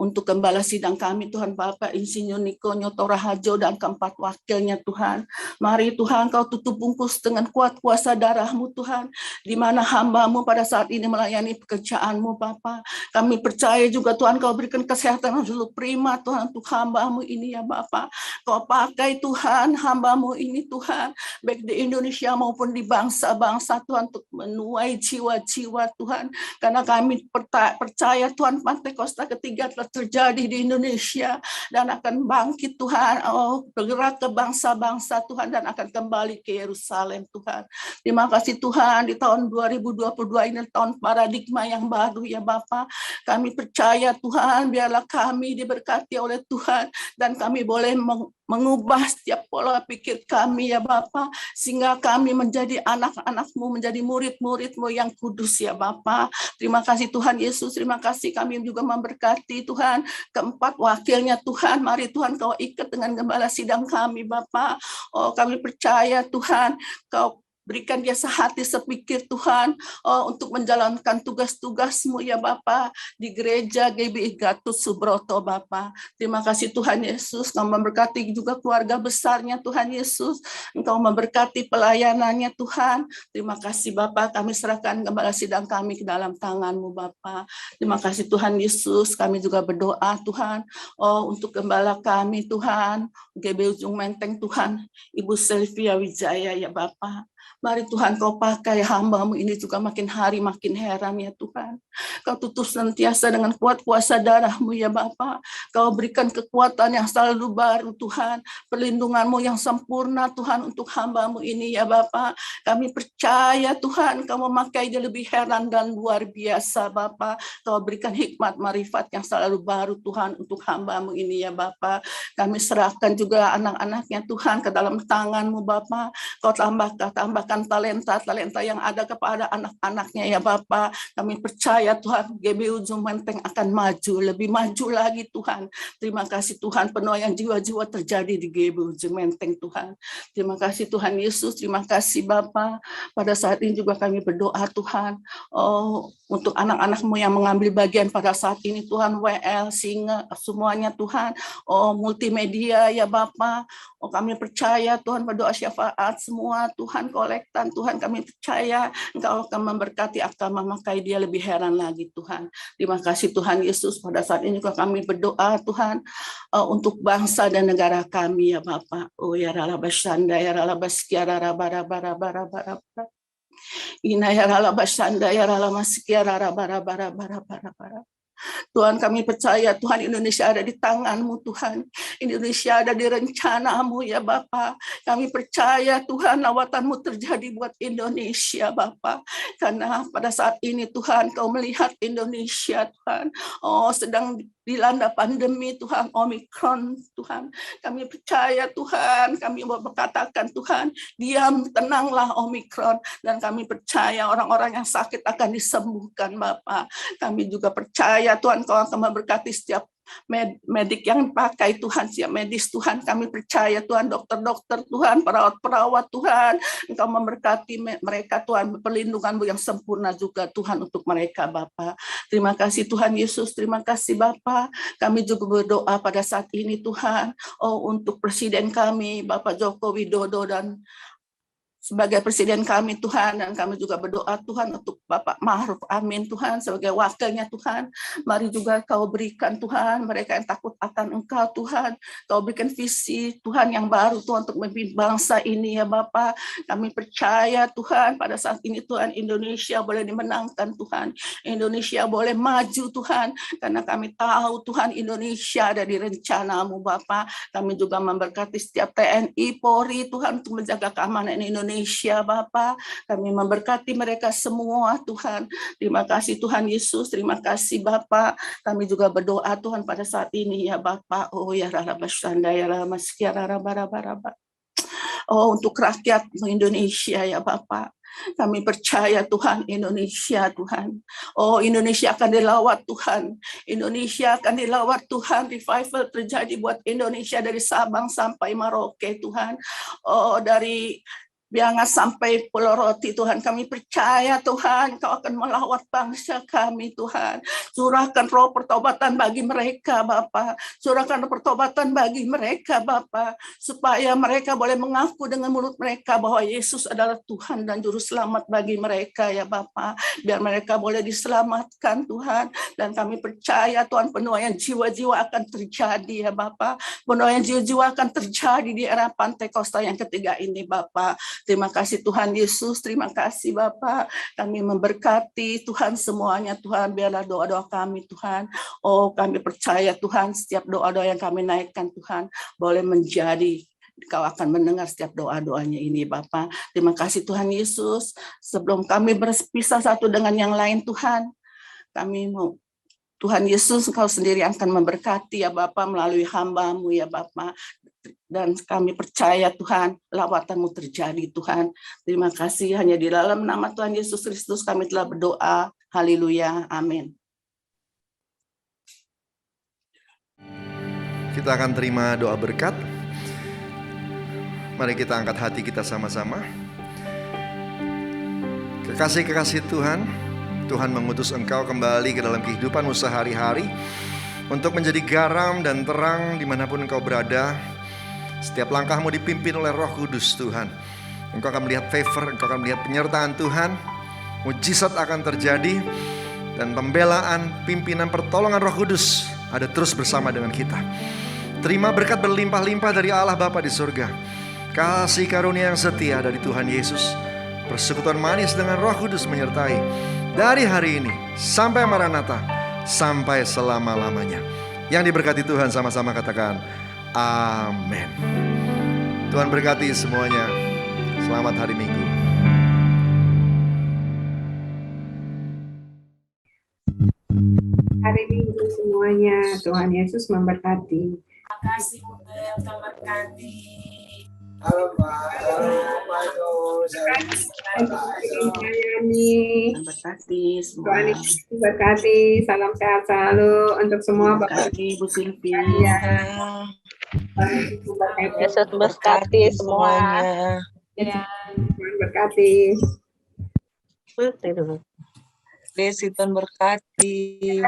[SPEAKER 10] untuk gembala sidang kami Tuhan Bapak Insinyur Niko Nyoto Rahajo dan keempat wakilnya Tuhan. Mari Tuhan Kau tutup bungkus dengan kuat kuasa darah-Mu Tuhan, di mana hamba-Mu pada saat ini melayani pekerjaan-Mu Bapa. Kami percaya juga Tuhan Kau berikan kesehatan yang selalu prima Tuhan untuk hamba-Mu ini ya Bapa. Kau pakai Tuhan hamba-Mu ini Tuhan, baik di Indonesia maupun di bangsa-bangsa Tuhan, untuk menuai jiwa-jiwa Tuhan. Karena kami percaya Tuhan, Pentakosta ketiga telah terjadi di Indonesia dan akan bangkit Tuhan, bergerak ke bangsa-bangsa Tuhan dan akan kembali ke Yerusalem Tuhan. Terima kasih Tuhan, di tahun 2022 ini tahun paradigma yang baru ya Bapa. Kami percaya Tuhan, biarlah kami diberkati oleh Tuhan dan kami boleh mengubah setiap pola pikir kami ya Bapa, sehingga kami menjadi anak-anak-Mu, menjadi murid-murid-Mu yang kudus ya Bapa. Terima kasih Tuhan Yesus, terima kasih. Kami juga memberkati Tuhan keempat wakilnya Tuhan. Mari Tuhan Kau ikat dengan gembala sidang kami Bapa. Kami percaya Tuhan Kau berikan dia sehati sepikir Tuhan, untuk menjalankan tugas-tugas-Mu ya Bapa di gereja GBI Gatot Subroto Bapa. Terima kasih Tuhan Yesus, Kau memberkati juga keluarga besarnya Tuhan Yesus. Engkau memberkati pelayanannya Tuhan. Terima kasih Bapa, kami serahkan gembala sidang kami ke dalam tangan-Mu Bapa. Terima kasih Tuhan Yesus, kami juga berdoa Tuhan, untuk gembala kami Tuhan, GBI Ujung Menteng Tuhan, Ibu Sylvia Wijaya ya Bapa. Mari Tuhan Kau pakai hamba-Mu ini juga makin hari makin heran ya Tuhan. Kau tutup senantiasa dengan kuat kuasa darah-Mu ya Bapa. Kau berikan kekuatan yang selalu baru Tuhan. Perlindungan-Mu yang sempurna Tuhan untuk hamba-Mu ini ya Bapa. Kami percaya Tuhan Kau memakai dia lebih heran dan luar biasa Bapa. Kau berikan hikmat marifat yang selalu baru Tuhan untuk hamba-Mu ini ya Bapa. Kami serahkan juga anak-anaknya Tuhan ke dalam tangan-Mu Bapa. Kau tambahkan limpahkan talenta-talenta yang ada kepada anak-anaknya ya Bapa. Kami percaya Tuhan GBU Ujung Menteng akan maju, lebih maju lagi Tuhan. Terima kasih Tuhan, penuaian jiwa-jiwa terjadi di GBU Ujung Menteng Tuhan. Terima kasih Tuhan Yesus, terima kasih Bapa. Pada saat ini juga kami berdoa Tuhan, untuk anak-anak-Mu yang mengambil bagian pada saat ini Tuhan, WL, Singa, semuanya Tuhan, multimedia ya Bapa. Kami percaya Tuhan, berdoa syafaat semua Tuhan, kolektan Tuhan, kami percaya Engkau akan memberkati, akan memakai dia lebih heran lagi Tuhan. Terima kasih Tuhan Yesus. Pada saat ini juga kami berdoa Tuhan, untuk bangsa dan negara kami ya Bapa. Oh ya ralabashanda ya ralabaskia rarabara. Ina ya ralabashanda ya ralamaskia rarabara. Tuhan, kami percaya Tuhan, Indonesia ada di tangan-Mu Tuhan. Indonesia ada di rencana-Mu ya Bapa. Kami percaya Tuhan, lawatan-Mu terjadi buat Indonesia Bapa. Karena pada saat ini Tuhan, Kau melihat Indonesia Tuhan, sedang dilanda pandemi Tuhan, Omikron Tuhan. Kami percaya Tuhan, kami mau berkatakan Tuhan, diam, tenanglah Omikron. Dan kami percaya orang-orang yang sakit akan disembuhkan Bapa. Kami juga percaya Tuhan, Kau akan memberkati setiap medik yang pakai Tuhan, siap medis Tuhan. Kami percaya Tuhan, dokter-dokter Tuhan, perawat-perawat Tuhan, Engkau memberkati mereka Tuhan, perlindungan-Mu yang sempurna juga Tuhan untuk mereka Bapa. Terima kasih Tuhan Yesus, terima kasih Bapa. Kami juga berdoa pada saat ini Tuhan, untuk Presiden kami Bapak Joko Widodo dan sebagai Presiden kami Tuhan, dan kami juga berdoa Tuhan untuk Bapak Ma'ruf Amin Tuhan sebagai wakilnya Tuhan. Mari juga Kau berikan Tuhan mereka yang takut akan Engkau Tuhan. Kau berikan visi Tuhan yang baru Tuhan untuk memimpin bangsa ini ya Bapak. Kami percaya Tuhan pada saat ini Tuhan, Indonesia boleh dimenangkan Tuhan. Indonesia boleh maju Tuhan, karena kami tahu Tuhan Indonesia ada di rencana-Mu Bapak. Kami juga memberkati setiap TNI, Polri Tuhan untuk menjaga keamanan Indonesia Bapa. Kami memberkati mereka semua Tuhan. Terima kasih Tuhan Yesus, terima kasih Bapa. Kami juga berdoa Tuhan pada saat ini ya Bapa. Oh ya rarabashanda ya raramaskia rarabarabara. Untuk rakyat Indonesia ya Bapa. Kami percaya Tuhan, Indonesia Tuhan. Indonesia akan dilawat Tuhan. Indonesia akan dilawat Tuhan. Revival terjadi buat Indonesia dari Sabang sampai Merauke Tuhan. Dari Biangas sampai Pulau Roti Tuhan, kami percaya Tuhan Kau akan melawat bangsa kami Tuhan. Curahkan roh pertobatan bagi mereka Bapa. Curahkan roh pertobatan bagi mereka Bapa, supaya mereka boleh mengaku dengan mulut mereka bahwa Yesus adalah Tuhan dan Juru Selamat bagi mereka ya Bapa. Biar mereka boleh diselamatkan Tuhan. Dan kami percaya Tuhan, penuaian jiwa-jiwa akan terjadi ya Bapa. Penuaian jiwa-jiwa akan terjadi di era Pantekosta yang ketiga ini Bapa. Terima kasih Tuhan Yesus, terima kasih Bapa. Kami memberkati Tuhan semuanya Tuhan, biarlah doa-doa kami Tuhan. Kami percaya Tuhan, setiap doa-doa yang kami naikkan Tuhan boleh menjadi, Kau akan mendengar setiap doa-doanya ini Bapa. Terima kasih Tuhan Yesus. Sebelum kami berpisah satu dengan yang lain Tuhan, kami mau Tuhan Yesus, Engkau sendiri akan memberkati ya Bapa melalui hamba-Mu ya Bapa. Dan kami percaya Tuhan, lawatan-Mu terjadi Tuhan. Terima kasih, hanya di dalam nama Tuhan Yesus Kristus kami telah berdoa. Haleluya, amin.
[SPEAKER 7] Kita akan terima doa berkat. Mari kita angkat hati kita sama-sama. Kekasih-kekasih Tuhan, Tuhan mengutus engkau kembali ke dalam kehidupanmu sehari-hari untuk menjadi garam dan terang dimanapun engkau berada. Setiap langkahmu dipimpin oleh Roh Kudus Tuhan. Engkau akan melihat favor, engkau akan melihat penyertaan Tuhan. Mujizat akan terjadi, dan pembelaan, pimpinan, pertolongan Roh Kudus ada terus bersama dengan kita. Terima berkat berlimpah-limpah dari Allah Bapa di surga. Kasih karunia yang setia dari Tuhan Yesus, persekutuan manis dengan Roh Kudus menyertai dari hari ini sampai Maranatha, sampai selama-lamanya. Yang diberkati Tuhan sama-sama katakan amin. Tuhan berkati semuanya. Selamat hari Minggu.
[SPEAKER 11] Hari Minggu semuanya. Tuhan Yesus memberkati.
[SPEAKER 10] Terima kasih Bunda yang memberkati.
[SPEAKER 1] Halo Pak. Halo Pak Yos.
[SPEAKER 11] melayani.
[SPEAKER 10] Tuhan berkati semua.
[SPEAKER 11] Tuhan Yesus berkati. Salam sehat selalu untuk semua Bapak.
[SPEAKER 10] Berkati Bu Silvi.
[SPEAKER 11] Ya.
[SPEAKER 12] Yesus berkati semua.
[SPEAKER 11] Ya. Tuhan berkati.
[SPEAKER 12] Tuhan berkati.